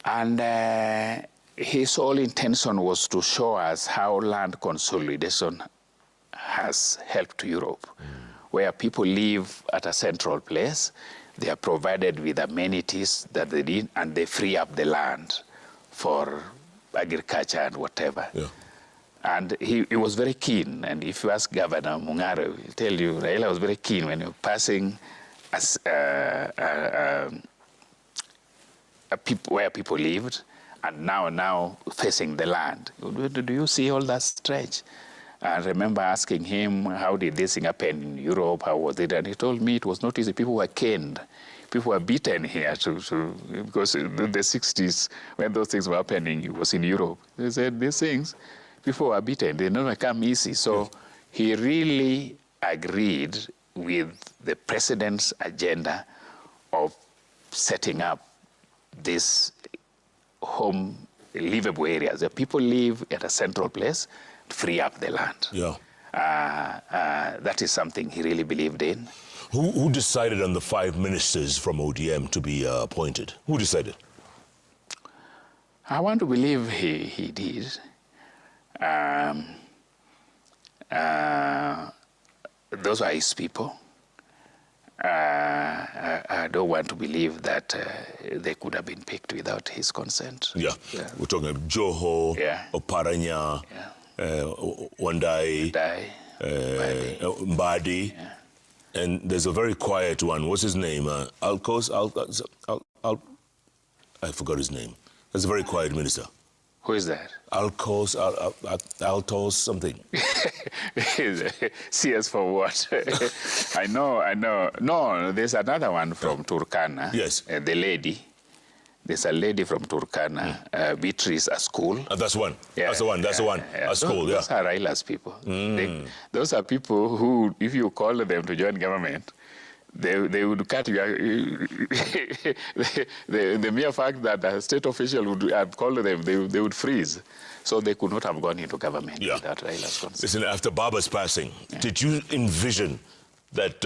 And his whole intention was to show us how land consolidation has helped Europe, where people live at a central place, they are provided with amenities that they need, and they free up the land for agriculture and whatever. Yeah. And he was very keen, and if you ask Governor Mung'aro, he'll tell you, Raila was very keen when you're passing as, where people lived, and now facing the land. Do you see all that stretch? I remember asking him, how did this thing happen in Europe? How was it? And he told me it was not easy. People were caned. People were beaten here because in the 60s, when those things were happening, it was in Europe. They said these things, people were beaten. They never come easy. So he really agreed with the president's agenda of setting up these home livable areas. The people live at a central place, free up the land. Yeah. That is something he really believed in. Who decided on the 5 ministers from ODM to be appointed? Who decided? I want to believe he did. Those are his people. I don't want to believe that they could have been picked without his consent. Yeah. We're talking about Joho, Oparanya, Wandai, Mbadi. Yeah. And there's a very quiet one. What's his name? I forgot his name. There's a very quiet minister. Who is that? Altos something. CS for what? I know. No, there's another one from Turkana. Yes. The lady. There's a lady from Turkana, Beatrice, a school. That's one. Yeah. That's the one. That's the one. A school, Those are Raila's people. Those are people who, if you call them to join government, they would cut you. The mere fact that a state official would have called them, they would freeze. So they could not have gone into government without Raila's consent. Listen, after Baba's passing, did you envision that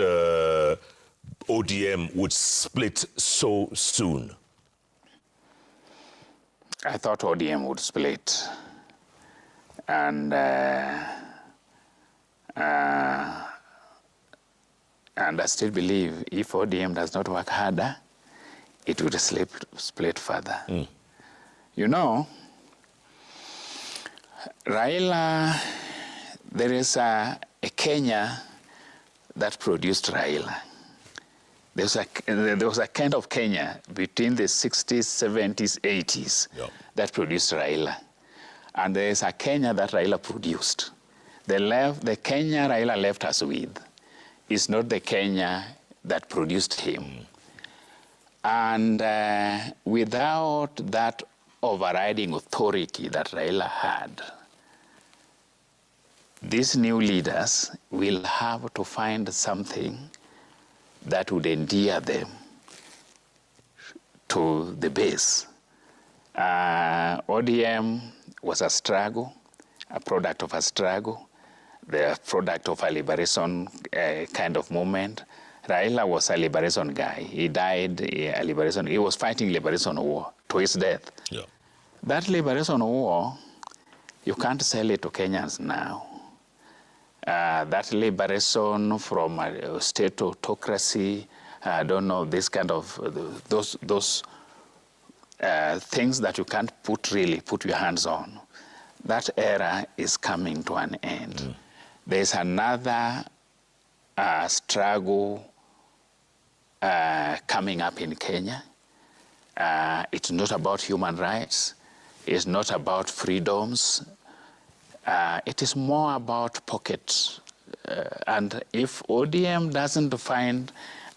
ODM would split so soon? I thought ODM would split. And I still believe if ODM does not work harder, it would split further. You know, Raila, there is a Kenya that produced Raila. There was a kind of Kenya between the 60s, 70s, 80s that produced Raila. And there is a Kenya that Raila produced. The Kenya Raila left us with is not the Kenya that produced him. And without that overriding authority that Raila had, these new leaders will have to find something that would endear them to the base. ODM was a struggle, a product of a struggle, the product of a liberation kind of movement. Raila was a liberation guy. He died a liberation. He was fighting liberation war to his death. Yeah. That liberation war, you can't sell it to Kenyans now. That liberation from a state autocracy, I don't know, this kind of, those things that you can't put your hands on, that era is coming to an end. There's another struggle coming up in Kenya. It's not about human rights. It's not about freedoms. It is more about pockets. And if ODM doesn't find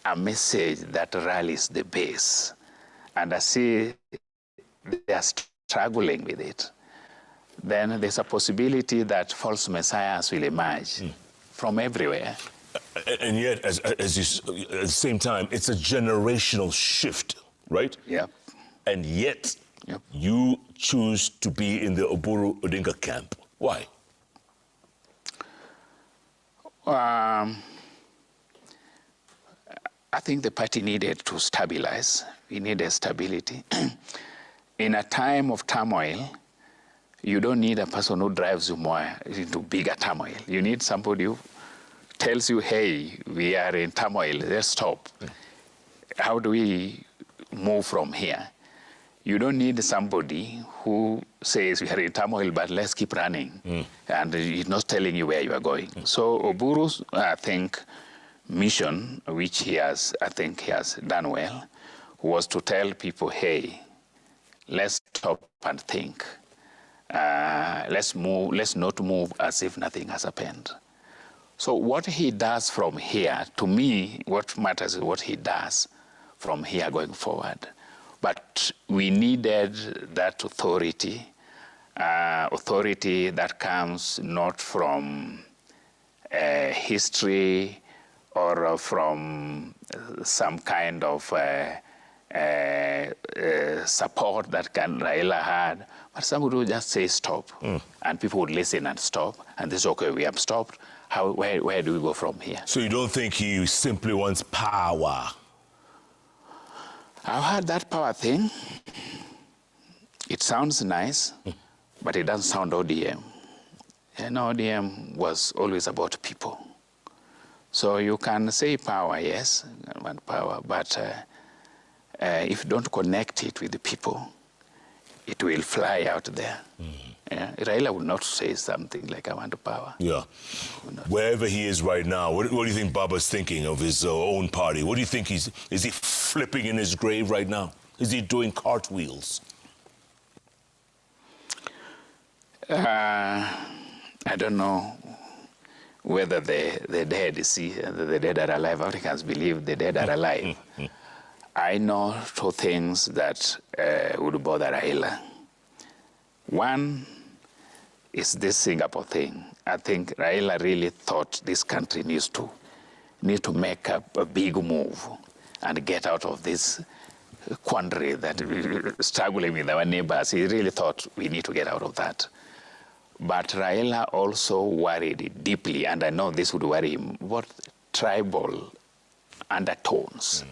a message that rallies the base, and I see they are struggling with it, then there's a possibility that false messiahs will emerge from everywhere. And yet, at the same time, it's a generational shift, right? Yep. And yet, you choose to be in the Oburu Odinga camp. Why? I think the party needed to stabilize. We needed stability. In a time of turmoil, you don't need a person who drives you more into bigger turmoil. You need somebody who tells you, hey, we are in turmoil, let's stop. How do we move from here? You don't need somebody who says we are in turmoil, but let's keep running. And he's not telling you where you are going. So Oburu's, I think, mission, which I think he has done well, was to tell people, hey, let's stop and think. Let's not move as if nothing has happened. So what he does from here, to me, what matters is what he does from here going forward. But we needed that authority authority that comes not from history or from some kind of support that Raila had, but somebody would just say stop, and people would listen and stop, and they say, okay, we have stopped. Where do we go from here? So you don't think he simply wants power? I've heard that power thing. It sounds nice, but it doesn't sound ODM. And ODM was always about people. So you can say power, yes, I want power, but if you don't connect it with the people, it will fly out there. Raila would not say something like, I want power. Yeah. Wherever he is right now, what do you think Baba's thinking of his own party? What do you think is he flipping in his grave right now? Is he doing cartwheels? I don't know whether the dead see the dead are alive. Africans believe the dead are alive. I know two things that would bother Raila. One is this Singapore thing. I think Raila really thought this country needs to make a big move and get out of this quandary that we're struggling with our neighbors. He really thought we need to get out of that. But Raila also worried deeply, and I know this would worry him, about tribal undertones.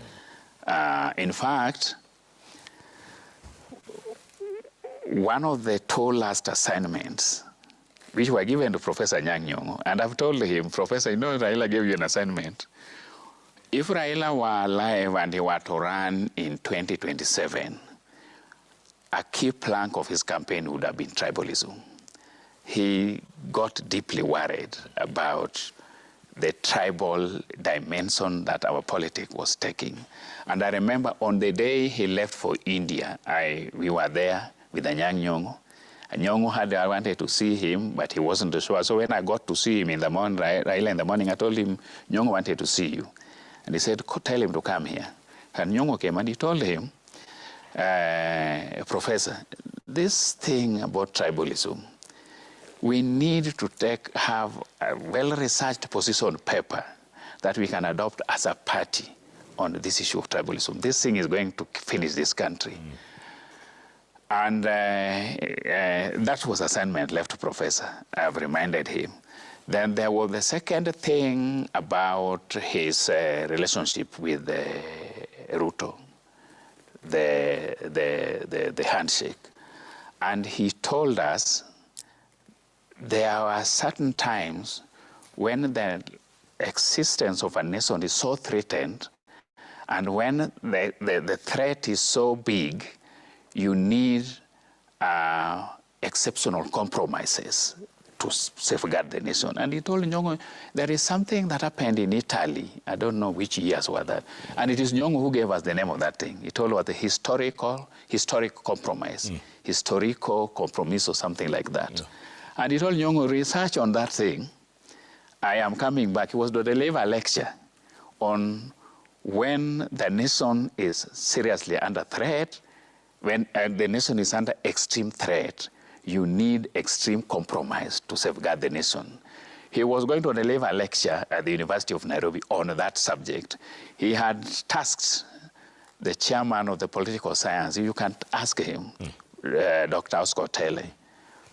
In fact, one of the two last assignments, which were given to Professor Onyango, and I've told him, Professor, you know Raila gave you an assignment. If Raila were alive and he were to run in 2027, a key plank of his campaign would have been tribalism. He got deeply worried about the tribal dimension that our politics was taking. And I remember on the day he left for India, we were there with Onyango. Onyango I wanted to see him, but he wasn't sure. So when I got to see him in the morning, Raila in the morning, I told him, Onyango wanted to see you. And he said, tell him to come here. And Onyango came and he told him, Professor, this thing about tribalism, we need to have a well-researched position paper that we can adopt as a party on this issue of tribalism. This thing is going to finish this country. And that was assignment left to Professor. I have reminded him. Then there was the second thing about his relationship with Ruto, the handshake. And he told us there are certain times when the existence of a nation is so threatened, and when the threat is so big, you need exceptional compromises to safeguard the nation. And he told Onyango, there is something that happened in Italy. I don't know which years were that. And it is Onyango who gave us the name of that thing. He told us the historic compromise, historical compromise or something like that. Yeah. And he told Onyango, research on that thing. I am coming back. He was to deliver a lecture on when the nation is seriously under threat, when the nation is under extreme threat, you need extreme compromise to safeguard the nation. He was going to deliver a lecture at the University of Nairobi on that subject. He had tasked the chairman of the political science. You can ask him, Dr. Oscar Tele,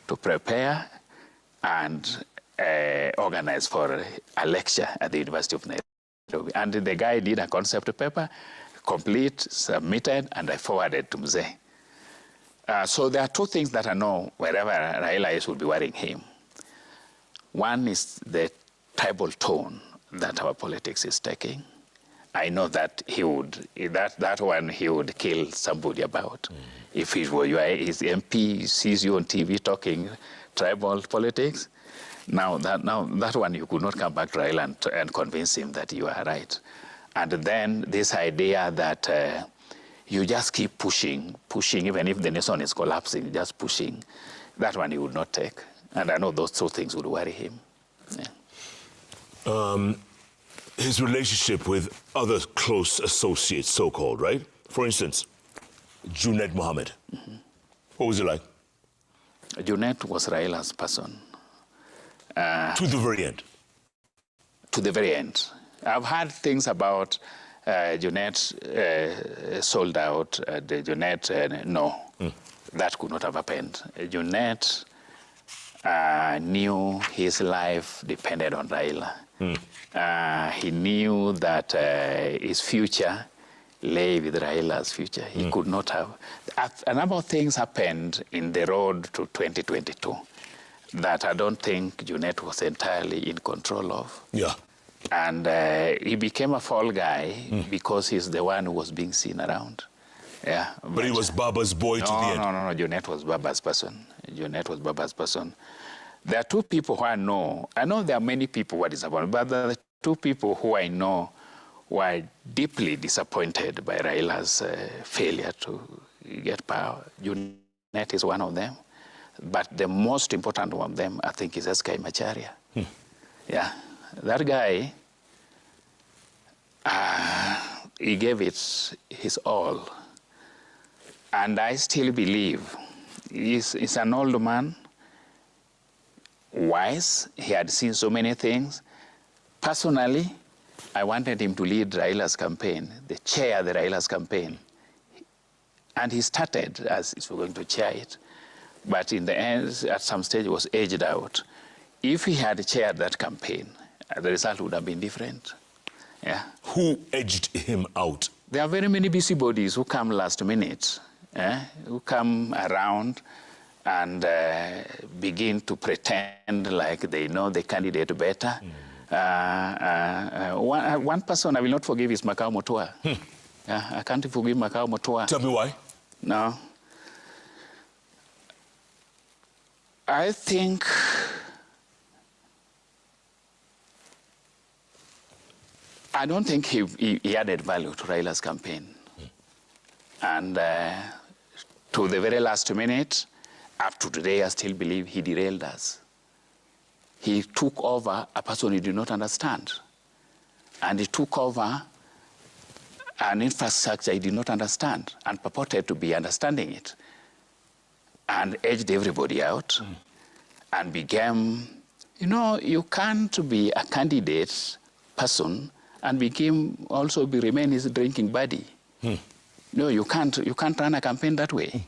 to prepare and organize for a lecture at the University of Nairobi. And the guy did a concept paper, complete, submitted, and I forwarded to Mzee. So there are two things that I know wherever Raila is will be worrying him. One is the tribal tone that our politics is taking. I know that he would, that one he would kill somebody about. If he were his MP, sees you on TV talking tribal politics, now that one you could not come back to Raila and convince him that you are right. And then this idea that you just keep pushing, even if the nation is collapsing, just pushing, that one he would not take. And I know those two things would worry him. Yeah. His relationship with other close associates, so-called, right? For instance, Junaid Mohammed. What was it like? Junet was Raila's person. To the very end? To the very end. I've heard things about Junet sold out. The Junet, no, that could not have happened. Junet knew his life depended on Raila. He knew that his future lay with Raila's future. He could not have. A number of things happened in the road to 2022 that I don't think Junet was entirely in control of. Yeah. And he became a fall guy because he's the one who was being seen around. Yeah. But he was Baba's boy to the end. No. Junet was Baba's person. Junet was Baba's person. There are two people who I know. I know there are many people who are disappointed, but there are two people who I know were deeply disappointed by Raila's failure to get power. Junet is one of them. But the most important one of them, I think, is SK Macharia. Yeah. That guy, he gave it his all. And I still believe he's an old man, wise. He had seen so many things. Personally, I wanted him to lead Raila's campaign, the chair the Raila's campaign. And he started as if we were going to chair it. But in the end, at some stage, it was edged out. If he had chaired that campaign, the result would have been different. Yeah. Who edged him out? There are very many busybodies who come last minute, who come around and begin to pretend like they know the candidate better. One person I will not forgive is Makau Mutua. I can't forgive Makau Mutua. Tell me why. No. I think I don't think he added value to Raila's campaign. And to the very last minute, up to today, I still believe he derailed us. He took over a person he did not understand. And he took over an infrastructure he did not understand and purported to be understanding it. And edged everybody out and became, you can't be a candidate person and remain his drinking buddy. No, you can't run a campaign that way.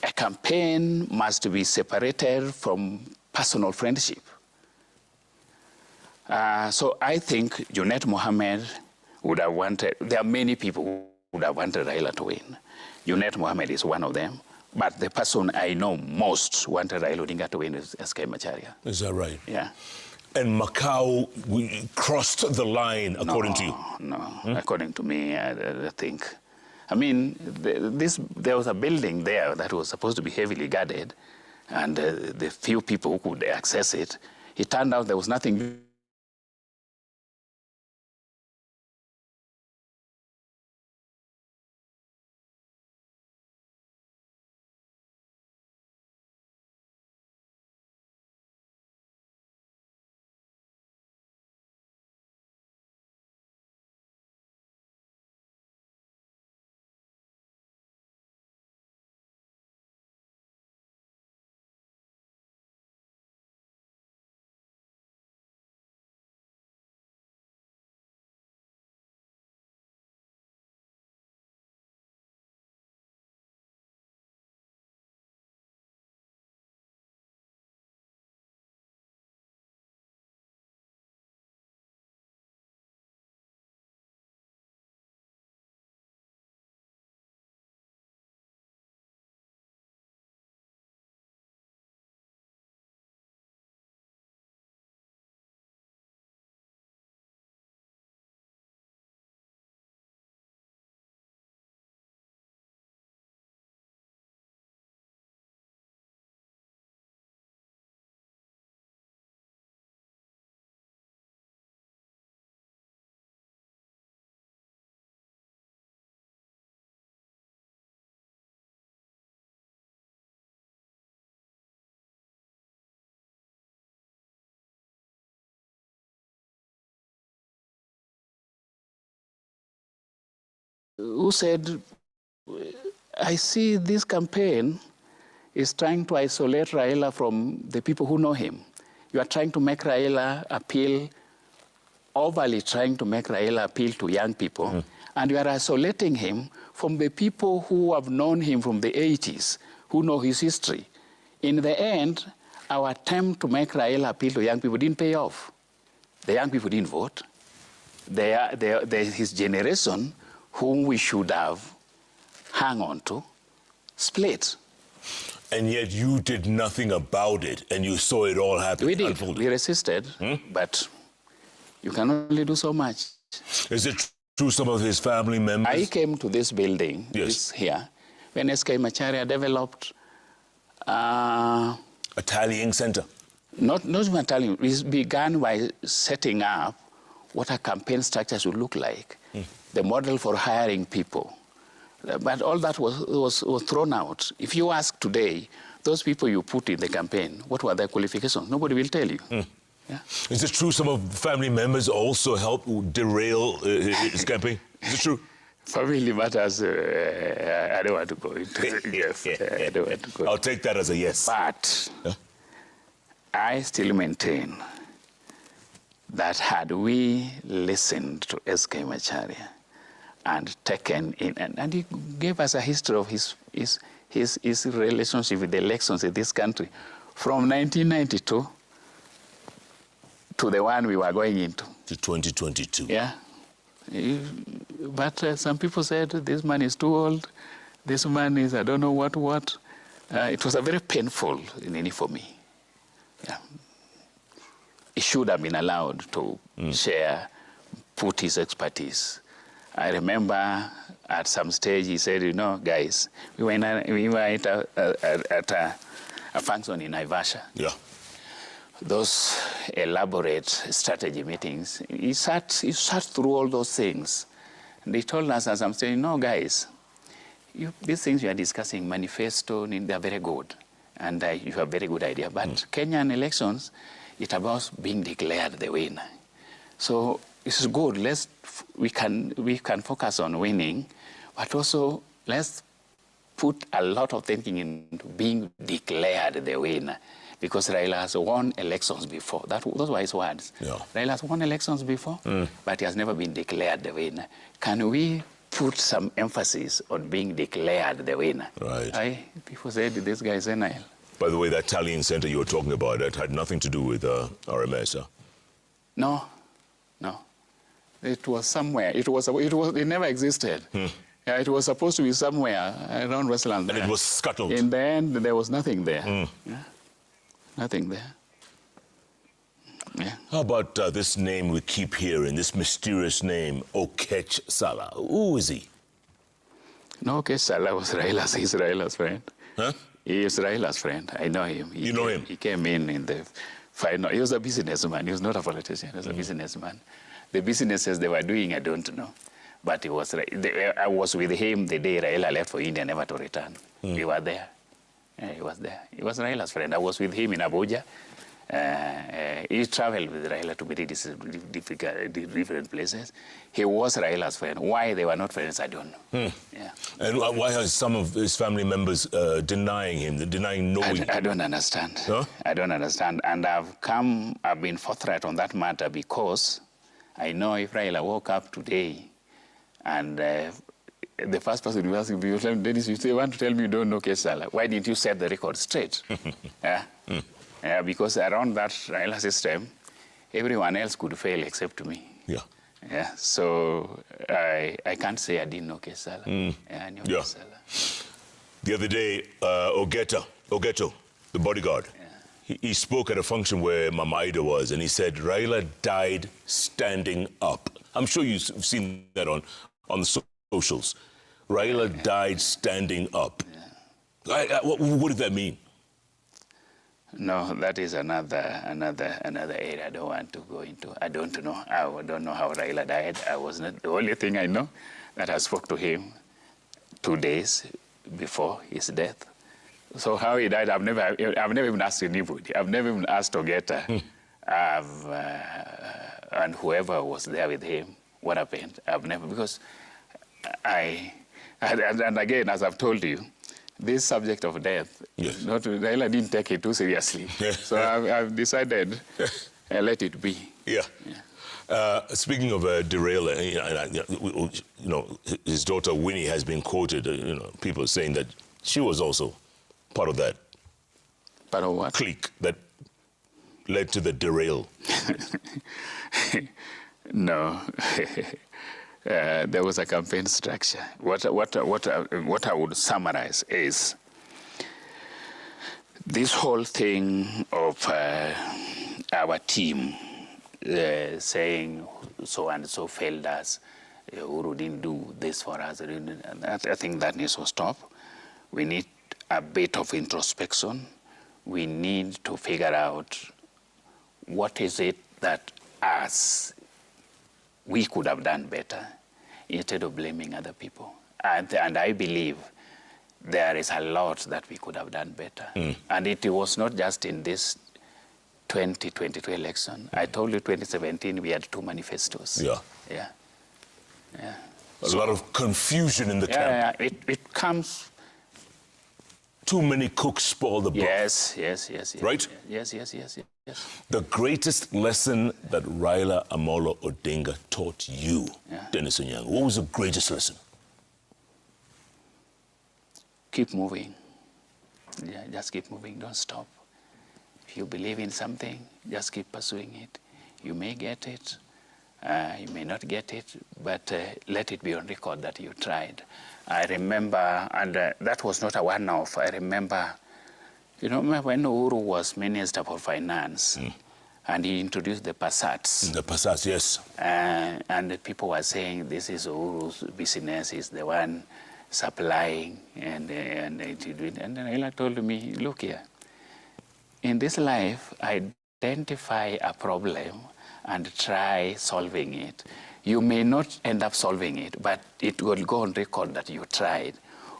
A campaign must be separated from personal friendship. So I think Junet Mohammed would have wanted, there are many people who would have wanted Raila to win. Junet Mohammed is one of them, but the person I know most wanted Raila Odinga to win is SK Macharia. Is that right? Yeah. And Macau crossed the line, according to you? No, according to me, I think. I mean, there was a building there that was supposed to be heavily guarded, and the few people who could access it, it turned out there was nothing. Who said, I see this campaign is trying to isolate Raila from the people who know him. You are trying to make Raila appeal, overly trying to make Raila appeal to young people, and you are isolating him from the people who have known him from the 80s, who know his history. In the end, our attempt to make Raila appeal to young people didn't pay off. The young people didn't vote. His generation, whom we should have hung on to, split. And yet you did nothing about it, and you saw it all happen. We did. Unfolded. We resisted, but you can only do so much. Is it true some of his family members? I came to this building, Yes. this here, when SK Macharia developed... a tallying center. Not even tallying. It began by setting up what a campaign structure should look like, the model for hiring people. But all that was thrown out. If you ask today, those people you put in the campaign, what were their qualifications? Nobody will tell you. Yeah? Is it true some of family members also helped derail his campaign? Is it true? Family matters, I don't want to go into it. Yes, I don't want to go. I'll take that as a yes. But I still maintain that had we listened to SK Macharia and taken in, and he gave us a history of his relationship with the elections in this country from 1992 to the one we were going into. To 2022. Yeah. But some people said, this man is too old, this man is I don't know what. It was a very painful for me. Yeah. He should have been allowed to share, put his expertise. I remember at some stage he said, you know, guys, we were at a function in Naivasha. Yeah. Those elaborate strategy meetings, he sat through all those things. And they told us as I'm saying, no, guys, these things you are discussing, manifesto, they're very good. And you have a very good idea. But Kenyan elections, it's about being declared the winner. So this is good. We can focus on winning, but also let's put a lot of thinking into being declared the winner. Because Raila has won elections before. Those were his words. Yeah. Raila has won elections before, but he has never been declared the winner. Can we put some emphasis on being declared the winner? Right. People said, this guy is senile. By the way, that tallying center you were talking about, that had nothing to do with RMS, huh? No. It was somewhere. It never existed. Yeah, it was supposed to be somewhere around Westland. And it was scuttled. In the end, there was nothing there. Yeah. Nothing there. Yeah. How about this name we keep hearing, this mysterious name, Okech Sala? Who is he? No, Okech Sala was he's Raila's friend. Huh? He is Raila's friend. I know him. You know him? He came in the final. He was a businessman. He was not a politician. He was a businessman. The businesses they were doing, I don't know. But I was with him the day Raila left for India, never to return. We were there. He was there. He was Raila's friend. I was with him in Abuja. He traveled with Raila to many different places. He was Raila's friend. Why they were not friends, I don't know. Yeah. And why are some of his family members denying him, denying knowing him? I don't understand. Huh? I don't understand. And I've been forthright on that matter because I know if Raila woke up today and the first person who asked him, Dennis, you want to tell me you don't know Kesala. Why didn't you set the record straight? Yeah, because around that Raila system, everyone else could fail except me. Yeah. Yeah. So I can't say I didn't know Kesala. I knew Kesala. The other day, Ogeto, the bodyguard, he spoke at a function where Mama Ida was, and he said Raila died standing up. I'm sure you've seen that on the socials. Raila died standing up. Yeah. What did that mean? No, that is another area I don't want to go into. I don't know. I don't know how Raila died. I was not the only thing I know that I spoke to him 2 days before his death. So how he died, I've never even asked anybody. I've never even asked Ogeta. And whoever was there with him, what happened? I've never, because and again, as I've told you, this subject of death, Yes. Raila didn't take it too seriously. So I've decided let it be. Yeah. Speaking of derail, his daughter Winnie has been quoted, people saying that she was also part of that Part of what? clique that led to the derail. No. There was a campaign structure. What I would summarize is this whole thing of our team saying so and so failed us, Uhuru didn't do this for us. I think that needs to stop. We need a bit of introspection. We need to figure out what is it that we could have done better instead of blaming other people. And I believe there is a lot that we could have done better. And it was not just in this 2022 election. I told you 2017 we had 2 manifestos. Yeah. A lot of confusion in the camp. Yeah, it comes. Too many cooks spoil the broth. Yes. Right? Yes. The greatest lesson that Raila Amolo Odinga taught you, Dennis Onyango, what was the greatest lesson? Keep moving. Yeah, just keep moving. Don't stop. If you believe in something, just keep pursuing it. You may get it. You may not get it, but let it be on record that you tried. I remember, and that was not a one-off. I remember, when Uhuru was Minister for Finance, and he introduced the Passats. The Passats, yes. And the people were saying, this is Uhuru's business, he's the one supplying, and then Raila told me, look here, in this life, identify a problem and try solving it. You may not end up solving it, but it will go on record that you tried.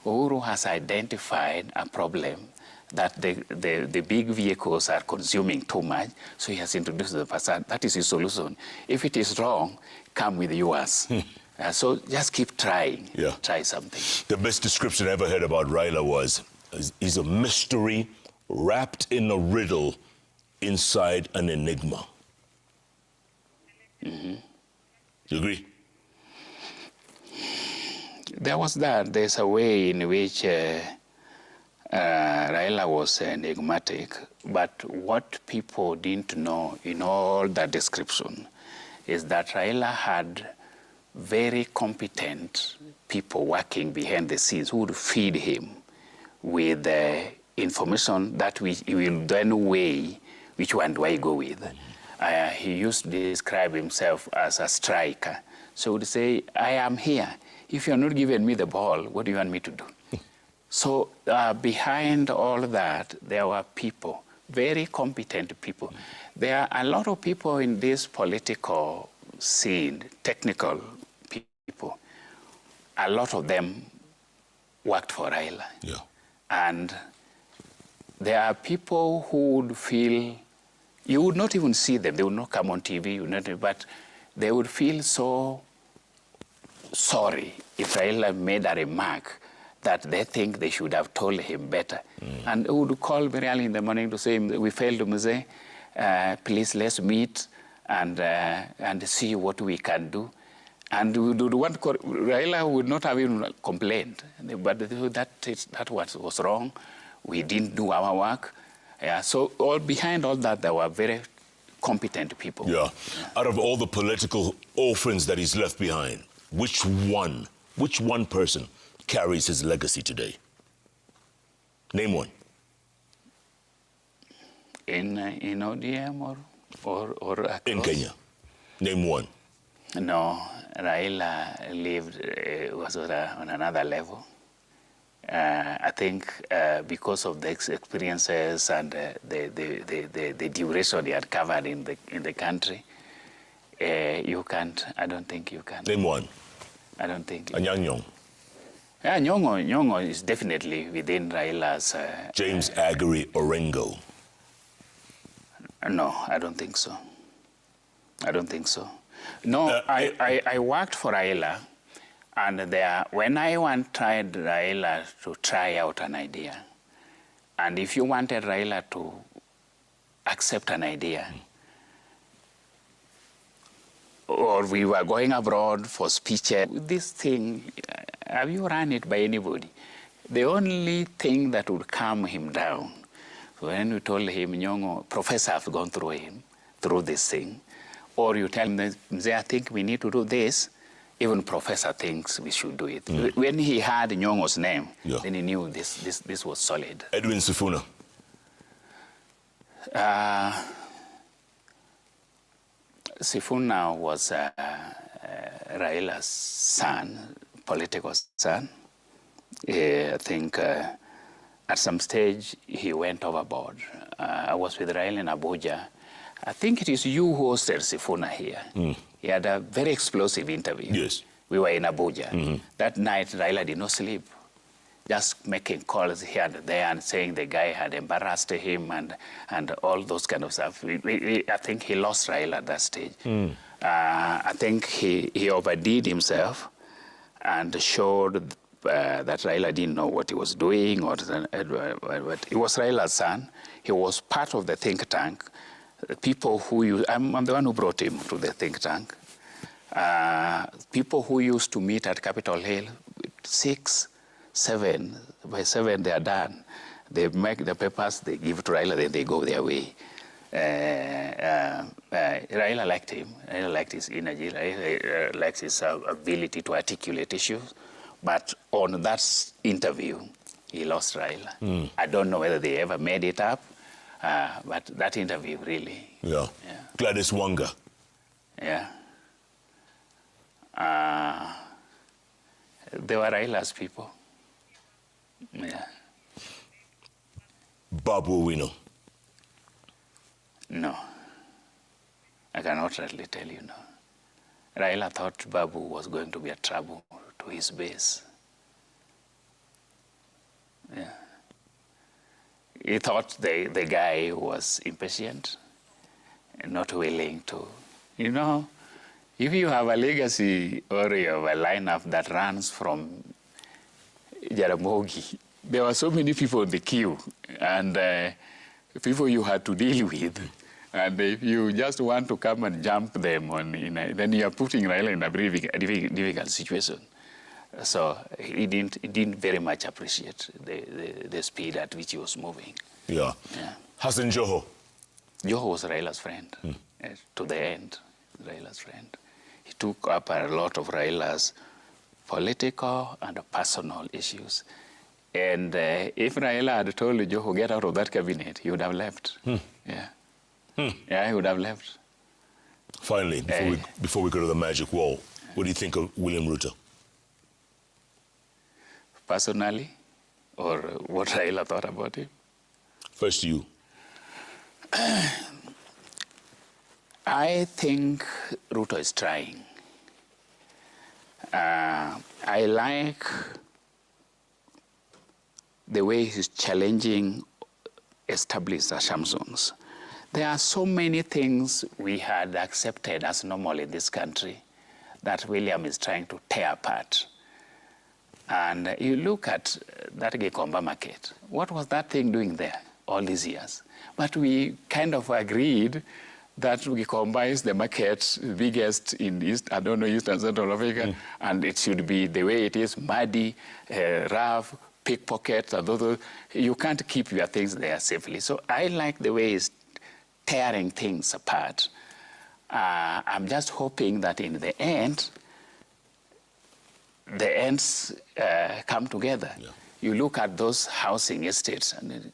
Uhuru has identified a problem that the big vehicles are consuming too much, so he has introduced the Passat. That is his solution. If it is wrong, come with yours. So just keep trying. Try something. The best description I ever heard about Raila was, he's a mystery wrapped in a riddle inside an enigma. You agree? There was that. There's a way in which Raila was enigmatic, but what people didn't know in all that description is that Raila had very competent people working behind the scenes who would feed him with information that he will then weigh which one do I go with. He used to describe himself as a striker. So he would say, I am here. If you're not giving me the ball, what do you want me to do? So behind all that, there were people, very competent people. There are a lot of people in this political scene, technical people. A lot of them worked for Raila. And there are people who would feel, you would not even see them. They would not come on TV, but they would feel so sorry if Raila made a remark that they think they should have told him better. And he would call me early in the morning to say, we failed, Mzee. Please, let's meet and see what we can do. And we would want, Raila would not have even complained, but that was wrong. We didn't do our work. So behind all that, there were very competent people. Out of all the political orphans that he's left behind, which one person carries his legacy today? Name one. In ODM or across? In Kenya. Name one. No, Raila lived, was on another level. I think because of the experiences and the duration he had covered in the country, you can't, I don't think you can. Name one. I don't think. Onyango. Yeah, Nyong'o is definitely within Raila's... James Aguri Orengo. No, I don't think so. I don't think so. No, I worked for Raila And when I tried Raila to try out an idea, and if you wanted Raila to accept an idea, or we were going abroad for speeches, this thing, have you run it by anybody? The only thing that would calm him down, when we told him, Nyongo, Professor, I've gone through this thing, or you tell him, I think we need to do this, even Professor thinks we should do it. When he heard Nyongo's name, then he knew this was solid. Edwin Sifuna. Sifuna was Raila's son, political son. I think at some stage he went overboard. I was with Raila in Abuja. I think it is you who hosted Sifuna here. He had a very explosive interview. Yes. We were in Abuja. That night, Raila did not sleep, just making calls here and there and saying the guy had embarrassed him and all those kind of stuff. I think he lost Raila at that stage. I think he overdid himself and showed that Raila didn't know what he was doing. But he was Raila's son. He was part of the think tank. People who I'm the one who brought him to the think tank. People who used to meet at Capitol Hill, 6, 7, by 7 they are done. They make the papers, they give it to Raila, then they go their way. Raila liked him. Raila liked his energy. Raila liked his ability to articulate issues. But on that interview, he lost Raila. I don't know whether they ever made it up, but that interview really. Yeah. Gladys Wanga. Yeah. They were Raila's people. Yeah. Babu Owino. No. I cannot really tell you no. Raila thought Babu was going to be a trouble to his base. Yeah. He thought the guy was impatient and not willing to, if you have a legacy or you have a lineup that runs from Jaramogi, there were so many people in the queue and people you had to deal with. And if you just want to come and jump them then you are putting Raila in a very difficult situation. So he didn't very much appreciate the speed at which he was moving. Yeah. Hassan Joho. Joho was Raila's friend to the end. Raila's friend. He took up a lot of Raila's political and personal issues. And if Raila had told Joho, get out of that cabinet, he would have left. Yeah. Yeah, he would have left. Finally, before we go to the magic wall, what do you think of William Ruto? Personally, or what Raila thought about him? First you. I think Ruto is trying. I like the way he's challenging established assumptions. There are so many things we had accepted as normal in this country that William is trying to tear apart. And you look at that Gikomba market. What was that thing doing there all these years? But we kind of agreed that Gikomba is the market biggest in East and Central Africa, and it should be the way it is, muddy, rough, pickpockets, and those. You can't keep your things there safely. So I like the way he's tearing things apart. I'm just hoping that in the end, the ends come together. Yeah. You look at those housing estates, and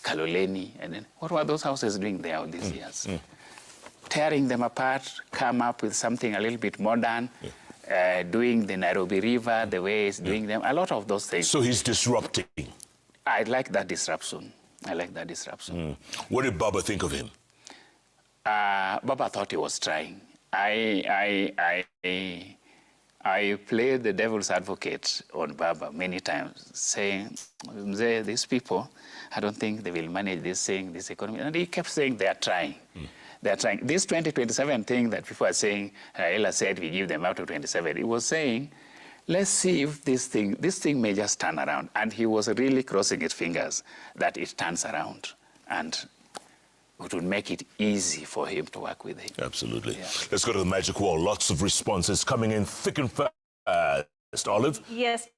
Kaloleni, and then what were those houses doing there all these years? Tearing them apart, come up with something a little bit modern, doing the Nairobi River, the way he's doing them, a lot of those things. So he's disrupting. I like that disruption. I like that disruption. What did Baba think of him? Baba thought he was trying. I played the devil's advocate on Baba many times, saying, these people, I don't think they will manage this thing, this economy. And he kept saying they are trying. They're trying. This 2027 thing that people are saying, Raila said we give them up to 27, it was saying, let's see if this thing may just turn around. And he was really crossing his fingers that it turns around. And it would make it easy for him to work with him. Absolutely. Yeah. Let's go to the magic wall. Lots of responses coming in thick and fast. Olive? Yes,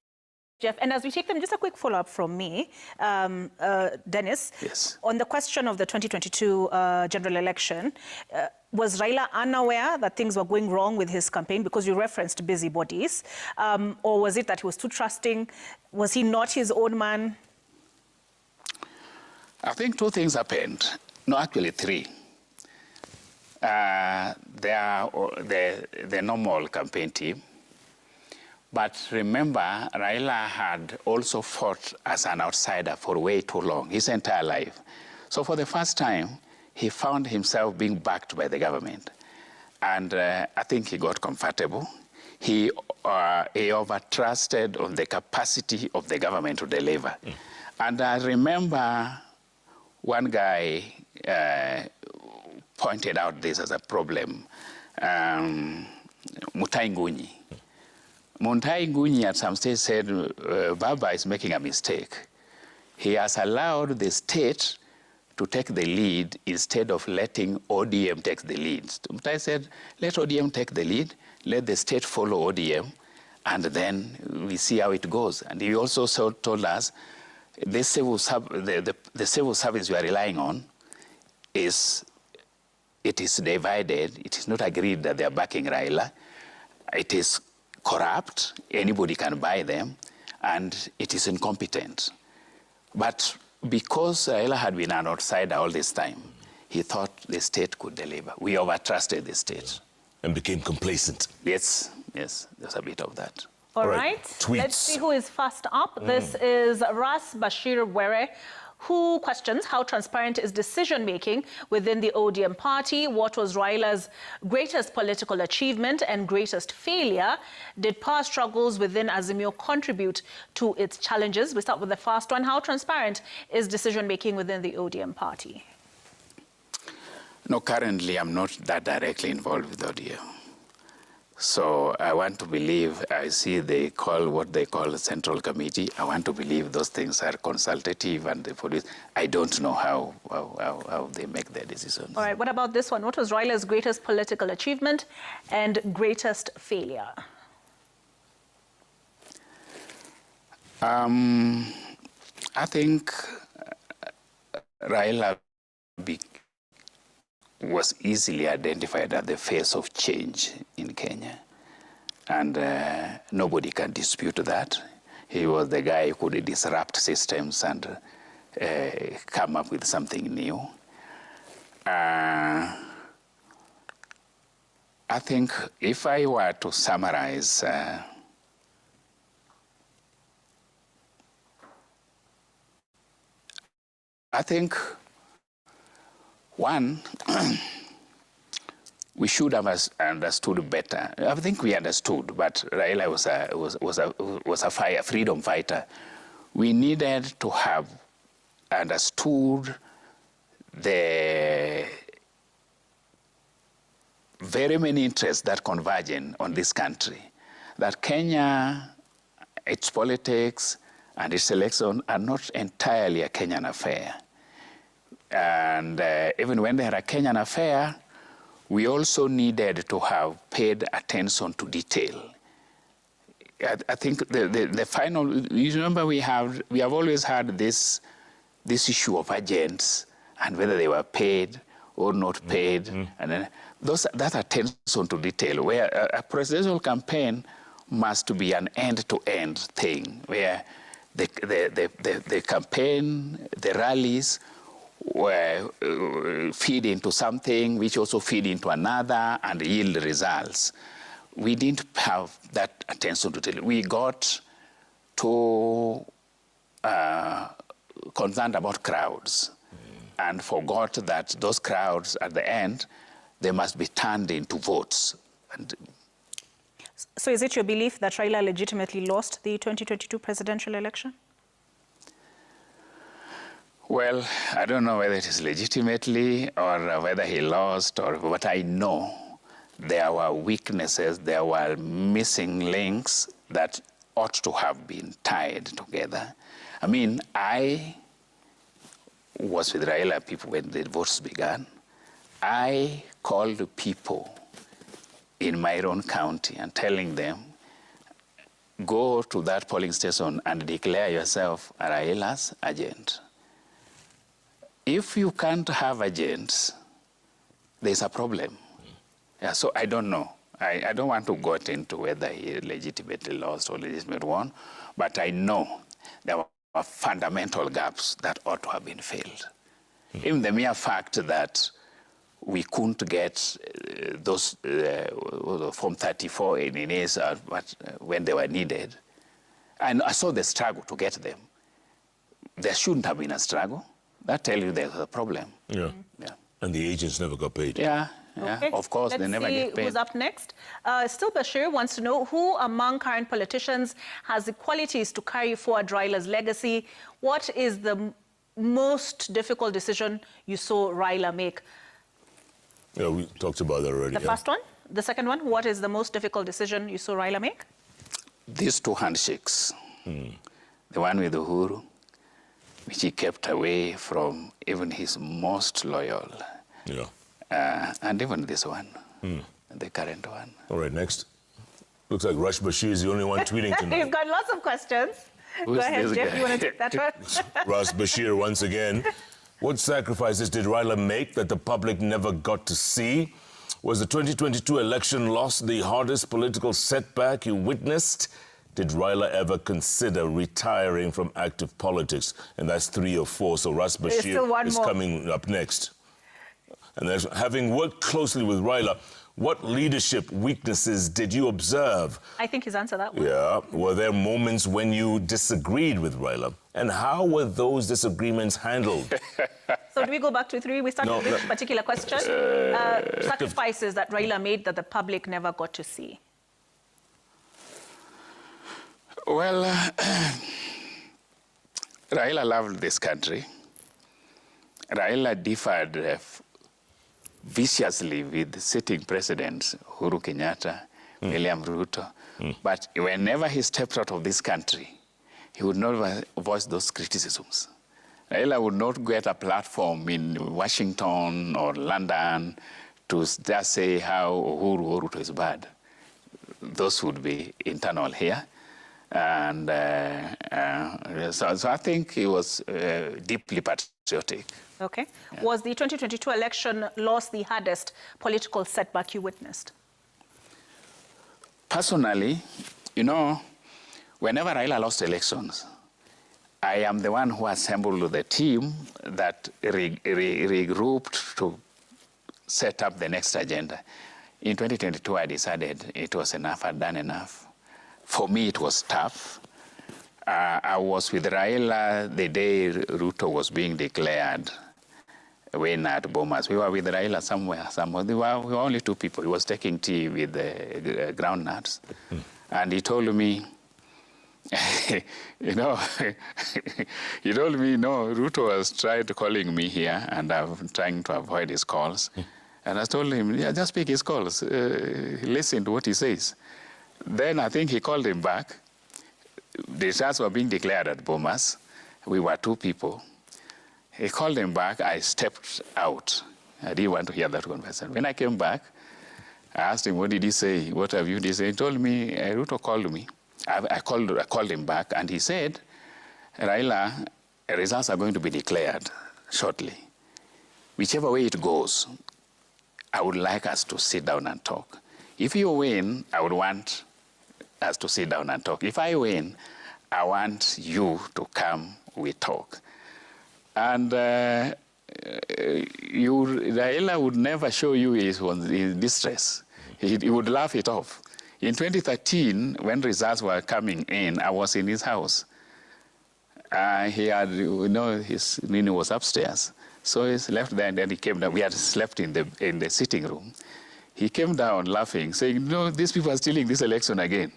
Jeff. And as we take them, just a quick follow-up from me, Dennis. Yes. On the question of the 2022 general election, was Raila unaware that things were going wrong with his campaign because you referenced busybodies? Or was it that he was too trusting? Was he not his own man? I think two things happened. No, actually three. They are the normal campaign team. But remember, Raila had also fought as an outsider for way too long, his entire life. So for the first time, he found himself being backed by the government. And I think he got comfortable. He overtrusted on the capacity of the government to deliver. And I remember one guy pointed out this as a problem, Mutai Ngunyi. Mutai Ngunyi at some stage said, Baba is making a mistake. He has allowed the state to take the lead instead of letting ODM take the lead. Mutai said, let ODM take the lead, let the state follow ODM, and then we see how it goes. And he also told us, the civil service we are relying on is divided. It is not agreed that they are backing Raila. It is corrupt. Anybody can buy them, and it is incompetent. But because Raila had been an outsider all this time, he thought the state could deliver. We overtrusted the state. And became complacent. Yes, there's a bit of that. All right. Tweets. Let's see who is first up. This is Ras Bashir Were, who questions how transparent is decision-making within the ODM party. What was Raila's greatest political achievement and greatest failure? Did power struggles within Azimio contribute to its challenges? We start with the first one. How transparent is decision-making within the ODM party? No, currently I'm not that directly involved with ODM. So I want to believe, I see they call what they call a central committee. I want to believe those things are consultative and for this, I don't know how they make their decisions. All right, what about this one? What was Raila's greatest political achievement and greatest failure? I think Raila was easily identified as the face of change in Kenya. And nobody can dispute that. He was the guy who could disrupt systems and come up with something new. I think if I were to summarize, I think one, we should have understood better. I think we understood, but Raila was a freedom fighter. We needed to have understood the very many interests that converge on this country. That Kenya, its politics, and its election are not entirely a Kenyan affair. And even when they're a Kenyan affair, we also needed to have paid attention to detail. I think the final, you remember we have always had this issue of agents and whether they were paid or not paid. And then that attention to detail, where a presidential campaign must be an end-to-end thing, where the campaign, the rallies, feed into something, which also feed into another and yield results. We didn't have that attention to detail. We got too concerned about crowds and forgot that those crowds at the end, they must be turned into votes. So is it your belief that Raila legitimately lost the 2022 presidential election? Well, I don't know whether it is legitimately or whether he lost, or what I know. There were weaknesses, there were missing links that ought to have been tied together. I mean, I was with Raila people when the votes began. I called people in my own county and telling them, go to that polling station and declare yourself a Raila's agent. If you can't have agents, there's a problem. Yeah, so I don't know. I don't want to go into whether he legitimately lost or legitimately won, but I know there were fundamental gaps that ought to have been filled. Even the mere fact that we couldn't get those Form 34 NNAs when they were needed, and I saw the struggle to get them. There shouldn't have been a struggle. That tells you there's a problem. Yeah. Yeah. And the agents never got paid. Yeah. Yeah, okay. of course, they never get paid. Who's up next? Still Bashir wants to know who among current politicians has the qualities to carry forward Raila's legacy. What is the most difficult decision you saw Raila make? Yeah, we talked about that already. The first one? The second one? What is the most difficult decision you saw Raila make? These two handshakes. The one with Uhuru, which he kept away from even his most loyal. Yeah. And even this one, the current one. All right, next. Looks like Rush Bashir is the only one tweeting tonight. He's got lots of questions. Who's Go ahead, this Jeff, guy? you want to take that one? Rush Bashir once again. What sacrifices did Raila make that the public never got to see? Was the 2022 election loss the hardest political setback you witnessed? Did Raila ever consider retiring from active politics? And that's 3 or 4, so Rush Bashir is coming up next. And having worked closely with Raila, what leadership weaknesses did you observe? I think he's answered that one. Yeah. Were there moments when you disagreed with Raila? And how were those disagreements handled? So do we go back to 3? We started with this particular question. Sacrifices that Raila made that the public never got to see. Well, Raila loved this country. Raila differed viciously with sitting presidents, Uhuru Kenyatta, William Ruto. But whenever he stepped out of this country, he would not voice those criticisms. Raila would not get a platform in Washington or London to just say how Uhuru Ruto is bad. Those would be internal here. And so I think he was deeply patriotic. Okay. Yeah. Was the 2022 election loss the hardest political setback you witnessed? Personally, you know, whenever Raila lost elections, I am the one who assembled the team that regrouped to set up the next agenda. In 2022, I decided it was enough, I'd done enough. For me, it was tough. I was with Raila the day Ruto was being declared winner at Bomas. We were with Raila somewhere. We were only 2 people. He was taking tea with the groundnuts. And he told me, you know, he told me, no, Ruto has tried calling me here, and I'm trying to avoid his calls. And I told him, yeah, just pick his calls. Listen to what he says. Then I think he called him back. The results were being declared at Bomas. We were 2 people. He called him back. I stepped out. I didn't want to hear that conversation. When I came back, I asked him, what did he say? What have you said? He told me, Ruto called me. I called him back, and he said, Raila, results are going to be declared shortly. Whichever way it goes, I would like us to sit down and talk. If you win, I would want us to sit down and talk. If I win, I want you to come, we talk. And Raila would never show you his distress. He would laugh it off. In 2013, when results were coming in, I was in his house. He had, you know, his Nini was upstairs. So he left there, and then he came down. We had slept in the sitting room. He came down laughing, saying, no, these people are stealing this election again.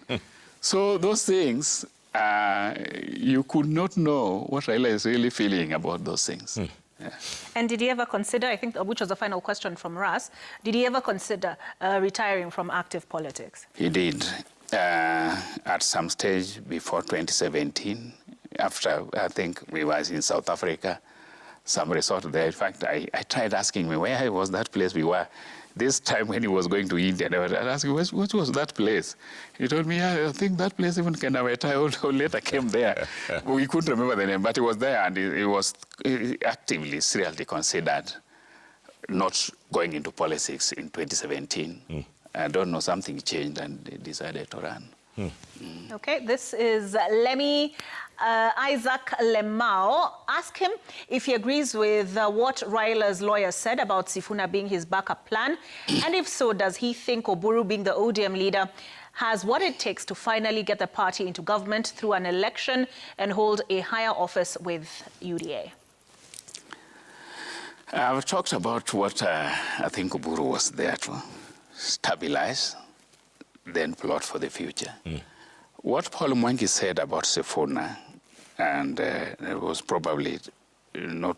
So those things you could not know what Raila is really feeling about those things. Yeah. And did he ever consider, I think, which was the final question from Ras, did he ever consider retiring from active politics? He did. At some stage before 2017, after I think we was in South Africa, some resort there. In fact, I tried asking me, where was that place we were? This time when he was going to India, I was asking, what was that place? He told me, I think that place even Kenaweta later came there. We couldn't remember the name, but it was there, and it was actively, seriously considered not going into politics in 2017. I don't know, something changed and they decided to run. Okay, this is Lemmy Isaac Lemao. Ask him if he agrees with what Raila's lawyer said about Sifuna being his backup plan. And if so, does he think Oburu, being the ODM leader, has what it takes to finally get the party into government through an election and hold a higher office with UDA? I've talked about what I think Oburu was there to stabilize, then plot for the future. What Paul Mwangi said about Sifuna, and it was probably not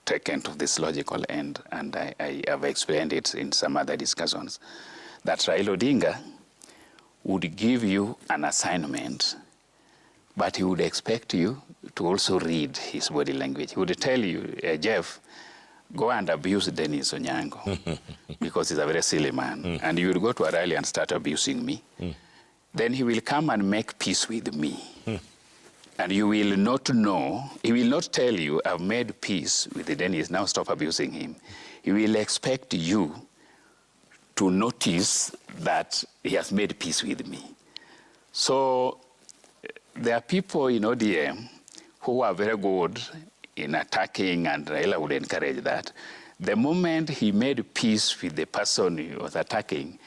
taken to this logical end, and I have explained it in some other discussions, that Raila Odinga would give you an assignment, but he would expect you to also read his body language. He would tell you, Jeff, go and abuse Dennis Onyango, because he's a very silly man. And you will go to a rally and start abusing me. Then he will come and make peace with me. And you will not know, he will not tell you, I've made peace with Dennis, now stop abusing him. He will expect you to notice that he has made peace with me. So there are people in ODM who are very good in attacking, and Raila would encourage that. The moment he made peace with the person he was attacking,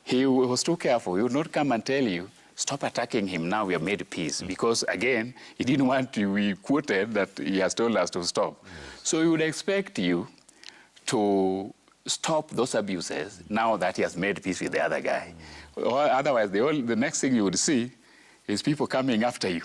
he was too careful. He would not come and tell you, stop attacking him now, we have made peace. Because again, he didn't want to be quoted that he has told us to stop. So he would expect you to stop those abuses now that he has made peace with the other guy. Or otherwise, the next thing you would see is people coming after you.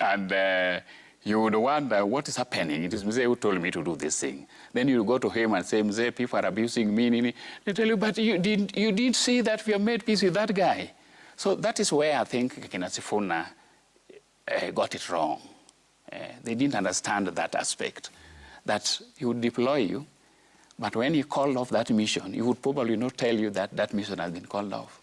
And you would wonder what is happening. It is Mzee who told me to do this thing. Then you go to him and say, Mzee, people are abusing me. They tell you, but you did see that we have made peace with that guy. So that is where I think Sifuna got it wrong. They didn't understand that aspect, that he would deploy you, but when he called off that mission, he would probably not tell you that that mission has been called off.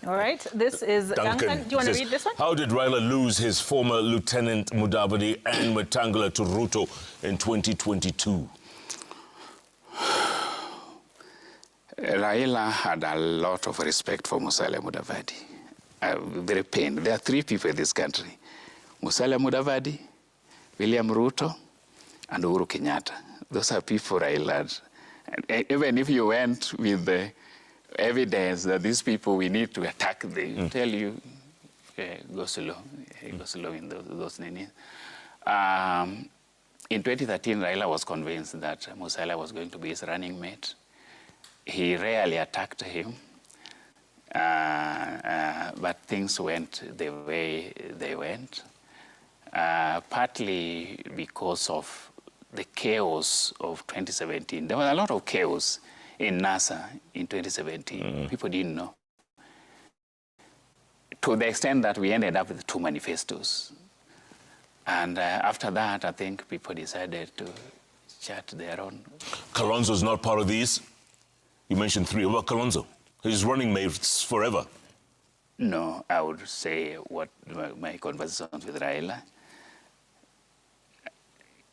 All right, this is Duncan. Do you want to read this one? How did Raila lose his former Lieutenant Mudavadi and Wetangula to Ruto in 2022? Raila had a lot of respect for Musalia Mudavadi. Very pained. There are three people in this country: Musalia Mudavadi, William Ruto, and Uhuru Kenyatta. Those are people Raila had. And even if you went with the evidence that these people we need to attack, they tell you, go slow in those names. In 2013, Raila was convinced that Musalia was going to be his running mate. He rarely attacked him, but things went the way they went, partly because of the chaos of 2017. There was a lot of chaos in NASA in 2017. People didn't know. To the extent that we ended up with 2 manifestos. And after that, I think people decided to chart their own. Kalonzo's not part of these? You mentioned 3. What about Kalonzo? He's running mates forever. No, I would say what my conversations with Raila.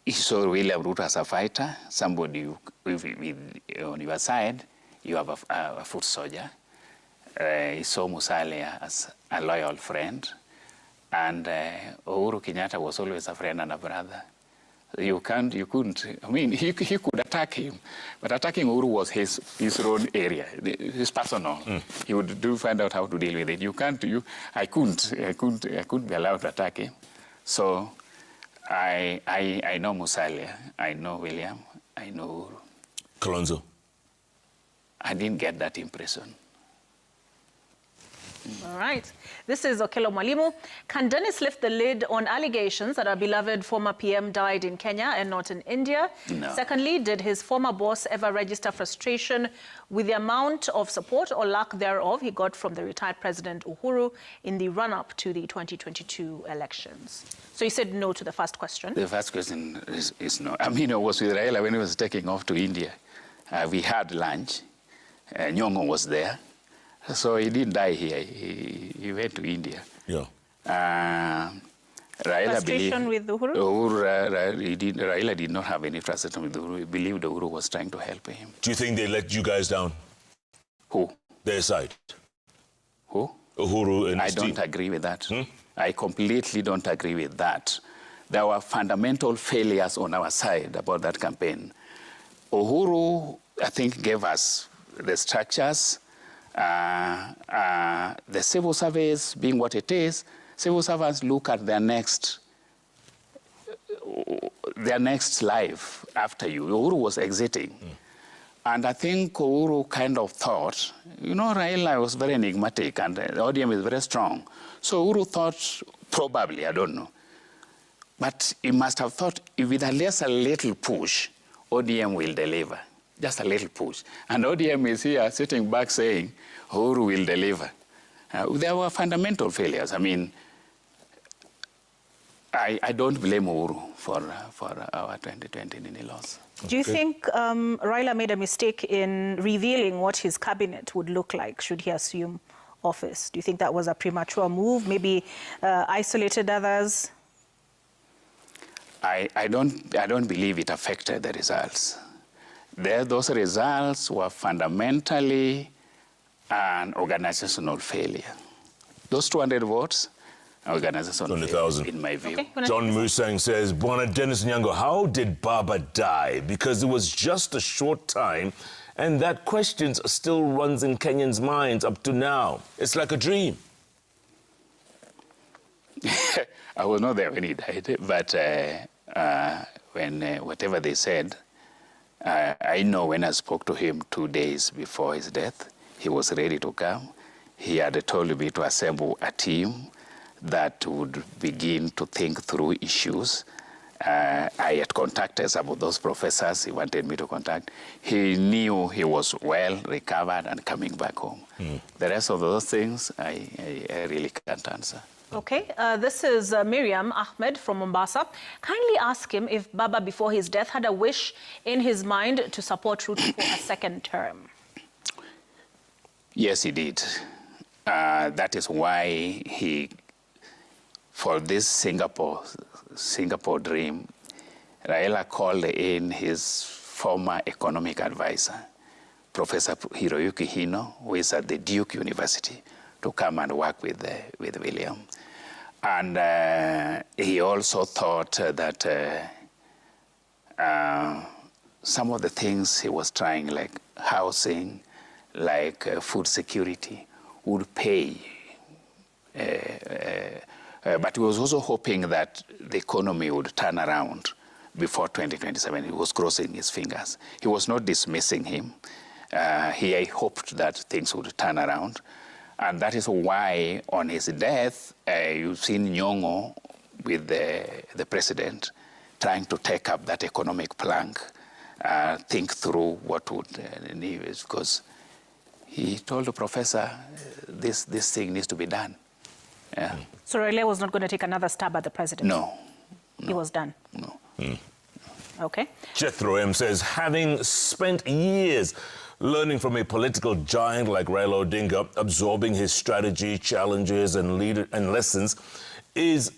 He saw William Ruto as a fighter, somebody on your side, you have a foot soldier. He saw Musalia as a loyal friend. And Uhuru Kenyatta was always a friend and a brother. You couldn't, I mean, he could attack him, but attacking Uhuru was his own area, his personal. He would find out how to deal with it. I couldn't be allowed to attack him. So I know Musalia, I know William, I know Uhuru. Kalonzo? I didn't get that impression. All right. This is Okello Mwalimu. Can Dennis lift the lid on allegations that our beloved former PM died in Kenya and not in India? No. Secondly, did his former boss ever register frustration with the amount of support or lack thereof he got from the retired President Uhuru in the run-up to the 2022 elections? So you said no to the first question. The first question is no. I mean, I was with Raila when he was taking off to India. We had lunch. Onyango was there. So he didn't die here. He went to India. Yeah. Raila Frustration with Uhuru? Raila did not have any frustration with Uhuru. He believed Uhuru was trying to help him. Do you think they let you guys down? Who? Their side? Who? Uhuru and I his team? don't agree with that. I completely don't agree with that. There were fundamental failures on our side about that campaign. Uhuru, I think, gave us the structures, the civil service being what it is. Civil servants look at their next life after you. Uhuru was exiting. And I think Uhuru kind of thought, you know, Raila was very enigmatic and the ODM is very strong. So Uhuru thought, probably, I don't know. But he must have thought, if with at least a little push, ODM will deliver. Just a little push. And ODM is here sitting back saying, Uhuru will deliver. There were fundamental failures. I mean, I don't blame Uhuru for our 2020 Nini loss. Do you think Raila made a mistake in revealing what his cabinet would look like should he assume office? Do you think that was a premature move, maybe isolated others? I don't believe it affected the results. Those results were fundamentally an organizational failure. Those 200 votes, organizational failure, in my view. Okay, John Musang says, Bwana Dennis Onyango, how did Baba die? Because it was just a short time, and that question still runs in Kenyans' minds up to now. It's like a dream. I was not there when he died, but when whatever they said, I know when I spoke to him 2 days before his death, he was ready to come. He had told me to assemble a team that would begin to think through issues. I had contacted some of those professors he wanted me to contact. He knew he was well recovered and coming back home. The rest of those things, I really can't answer. Okay, this is Miriam Ahmed from Mombasa. Kindly ask him if Baba, before his death, had a wish in his mind to support Ruto for a second term. Yes, he did. That is why for this Singapore dream, Raila called in his former economic advisor, Professor Hiroyuki Hino, who is at the Duke University, to come and work with William. And he also thought that some of the things he was trying, like housing, like food security, would pay. But he was also hoping that the economy would turn around before 2027. He was crossing his fingers. He was not dismissing him. He hoped that things would turn around. And that is why, on his death, you've seen Onyango with the president trying to take up that economic plank, think through what would need, because he told the professor, this thing needs to be done. Yeah. So Raila was not going to take another stab at the president? No. He was done? No. Okay. Jethro M says, having spent years learning from a political giant like Raila Odinga, absorbing his strategy, challenges, and lessons, is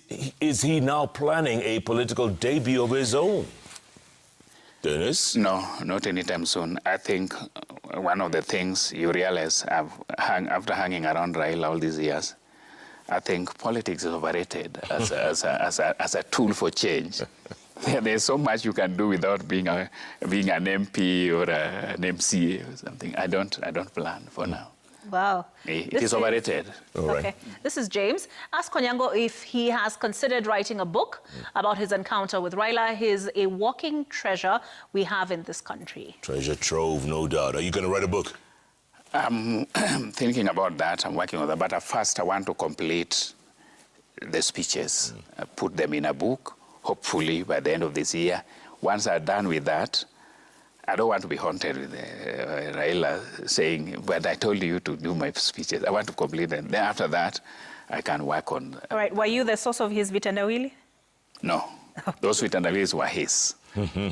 he now planning a political debut of his own? Dennis? No, not anytime soon. I think one of the things you realize after hanging around Raila all these years, I think politics is overrated as a tool for change. There's so much you can do without being an MP or an MCA or something. I don't plan for now. Wow. It is overrated. Okay. This is James. Ask Onyango if he has considered writing a book about his encounter with Raila. He's a walking treasure we have in this country. Treasure trove, no doubt. Are you going to write a book? I'm thinking about that. I'm working on that. But first, I want to complete the speeches, put them in a book, hopefully by the end of this year. Once I'm done with that, I don't want to be haunted with Raila saying, but I told you to do my speeches. I want to complete them. Then after that, I can work on... All right. Were you the source of his vitendawili? No. Those vitandawilis were his.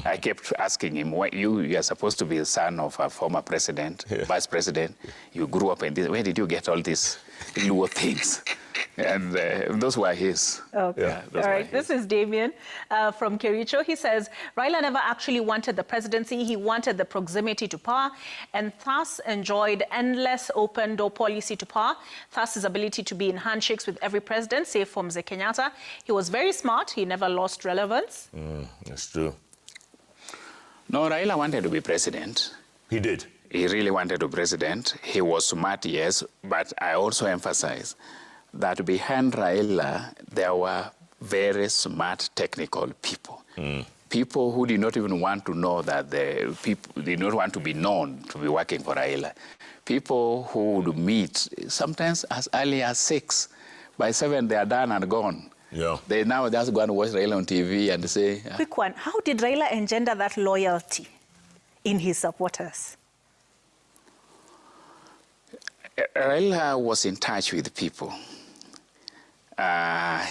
I kept asking him, you are supposed to be the son of a former president, vice president. You grew up in this. Where did you get all these Luo things? And those were his. Okay. Yeah, all right. This is Damien from Kericho. He says, Raila never actually wanted the presidency. He wanted the proximity to power and thus enjoyed endless open door policy to power, thus his ability to be in handshakes with every president, save for Mzee Kenyatta. He was very smart. He never lost relevance. That's true. No, Raila wanted to be president. He did. He really wanted to be president. He was smart, yes, but I also emphasize that behind Raila, there were very smart technical people. People who did not even want to know that the people did not want to be known to be working for Raila. People who would meet sometimes as early as 6. By 7, they are done and gone. Yeah. They now just go and watch Raila on TV and say... Quick one. How did Raila engender that loyalty in his supporters? Raila was in touch with people.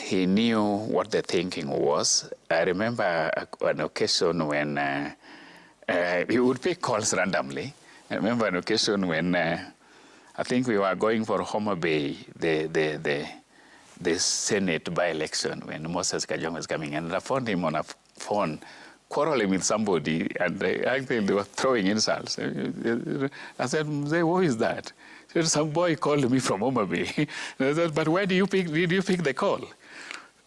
He knew what the thinking was. I remember an occasion when he would pick calls randomly. I remember an occasion when I think we were going for Homa Bay, the Senate by-election, when Moses Kajong was coming, and I found him on a phone quarreling with somebody, and actually they were throwing insults. I said, who is that? He said, some boy called me from Homa Bay. I said, but why did you pick the call?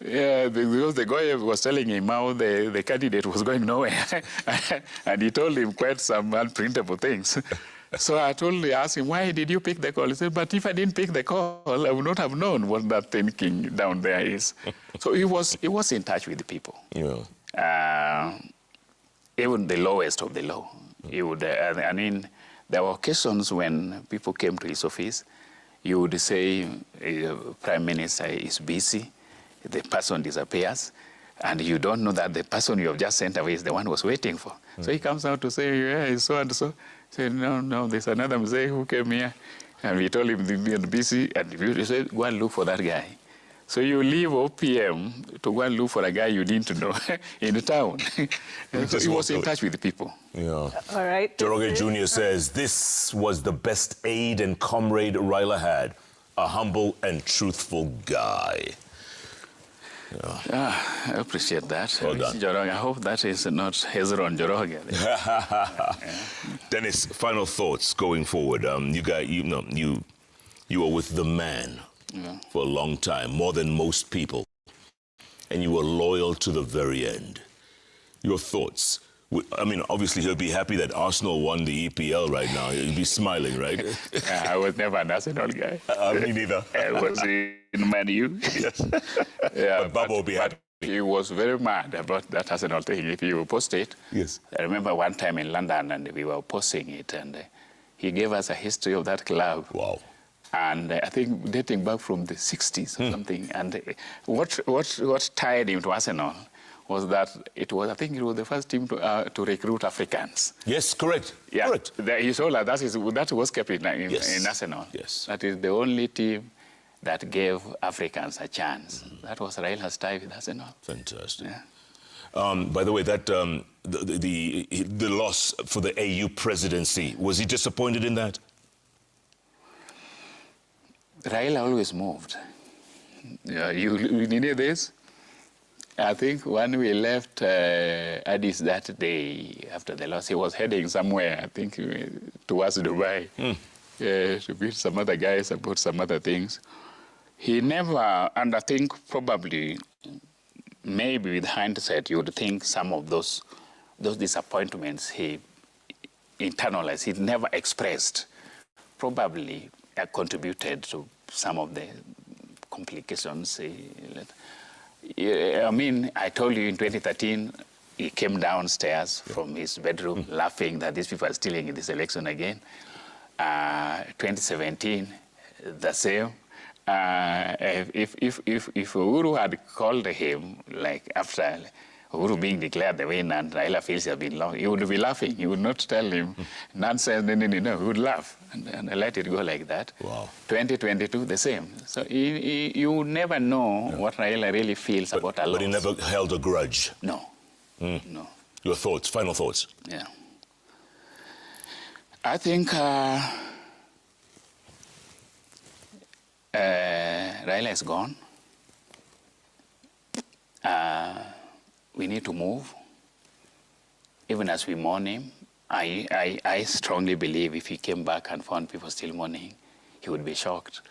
Yeah, because the guy was telling him how the candidate was going nowhere. And he told him quite some unprintable things. So I asked him, why did you pick the call? He said, but if I didn't pick the call, I would not have known what that thinking down there is. So he was in touch with the people. Yeah. Even the lowest of the low. He would, I mean, there were occasions when people came to his office. You would say, Prime Minister is busy. The person disappears. And you don't know that the person you have just sent away is the one who was waiting for. So he comes out to say, yeah, it's so and so. He said, no, there's another Mzee who came here. And we told him to be busy. And he said, go and look for that guy. So you leave OPM to go and look for a guy you didn't know in the town. So he was in touch with the people. Yeah. All right. Joroge Jr. says, this was the best aide and comrade Raila had. A humble and truthful guy. Yeah. I appreciate that. Well done. Joroge, I hope that is not Hezron Joroge. Dennis, final thoughts going forward. You were with the man for a long time, more than most people, and you were loyal to the very end. Your thoughts? I mean, obviously he'll be happy that Arsenal won the EPL right now. He'll be smiling, right? I was never an Arsenal guy. Me neither. I was in Man U. Yes. Yeah, but Baba will be happy. He was very mad about that Arsenal thing. If you post it, yes. I remember one time in London, and we were posting it, and he gave us a history of that club. Wow. And I think dating back from the 60s or something. And what tied him to Arsenal was that I think it was the first team to recruit Africans. Yes, correct. Yeah, correct. He told us that was kept in Arsenal. Yes. That is the only team that gave Africans a chance. That was Raila's tie with Arsenal. Fantastic. Yeah. By the way, that the loss for the AU presidency, was he disappointed in that? Raila always moved. Yeah, you know this? I think when we left Addis that day after the loss, he was heading somewhere, I think towards Dubai, to meet some other guys about some other things. He never, and I think probably, maybe with hindsight, you would think some of those disappointments he internalized, he never expressed, probably contributed to some of the complications. I mean, I told you in 2013, he came downstairs from his bedroom laughing that these people are stealing in this election again. 2017, the same. If Uhuru had called him, like after Uhuru being declared the winner and Raila feels he has been long, he would be laughing. He would not tell him nonsense, no, he would laugh and let it go like that. Wow. 2022, the same. So you never know what Raila really feels about a loss. But he never held a grudge? No. No. Your thoughts, final thoughts? Yeah. I think Raila is gone. We need to move. Even as we mourn him, I strongly believe if he came back and found people still mourning, he would be shocked.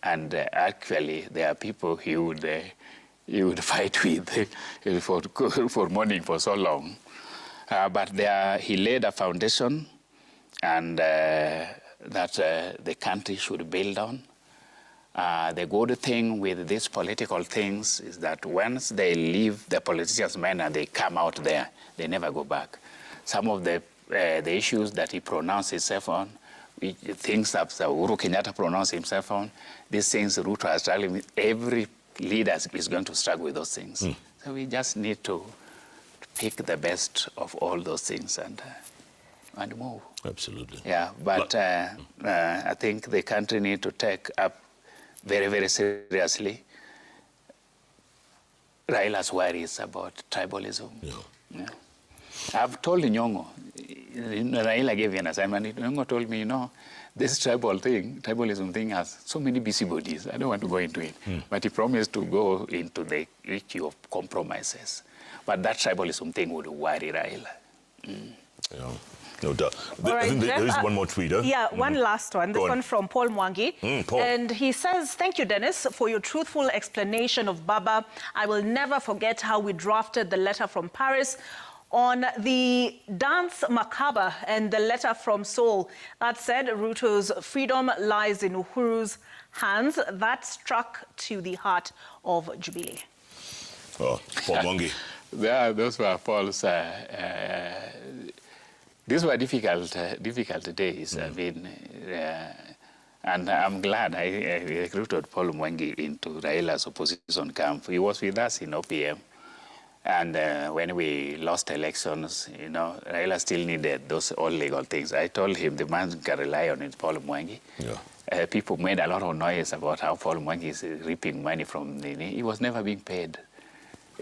And actually, there are people he would fight with for mourning for so long. But he laid a foundation and that the country should build on. The good thing with these political things is that once they leave the politicians' men and they come out there, they never go back. Some of the issues that he pronounced himself on, things that Uhuru Kenyatta pronounced himself on, these things Ruto has struggled with, every leader is going to struggle with those things. So we just need to pick the best of all those things and move. Absolutely. Yeah, but I think the country needs to take up very, very seriously Raila's worries about tribalism. Yeah. I've told Onyango, Raila gave me an assignment, Onyango told me, this tribalism thing has so many busybodies. I don't want to go into it. But he promised to go into the issue of compromises. But that tribalism thing would worry Raila. Yeah. No doubt. Right, I think there is one more tweet. Yeah, one last one. This one from Paul Mwangi. Paul. And he says, thank you, Dennis, for your truthful explanation of Baba. I will never forget how we drafted the letter from Paris on the dance macabre and the letter from Seoul that said Ruto's freedom lies in Uhuru's hands. That struck to the heart of Jubilee. Oh, Paul Mwangi. Those were Paul's... These were difficult days. I mean, and I'm glad I recruited Paul Mwangi into Raila's opposition camp. He was with us in OPM. And when we lost elections, Raila still needed those all legal things. I told him the man can rely on it, Paul Mwangi. Yeah. People made a lot of noise about how Paul Mwangi is reaping money from he was never being paid.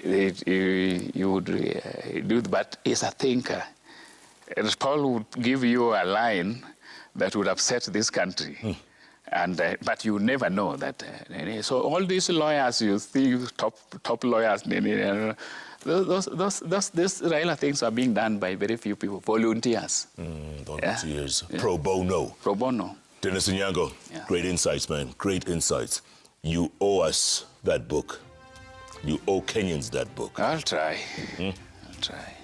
You would do, but he's a thinker. Paul would give you a line that would upset this country, but you never know that. So all these lawyers, you see, top lawyers, those Raila things are being done by very few people, volunteers. Volunteers, yeah. Pro bono. Pro bono. Dennis Onyango, great insights, man, great insights. You owe us that book. You owe Kenyans that book. I'll try. I'll try.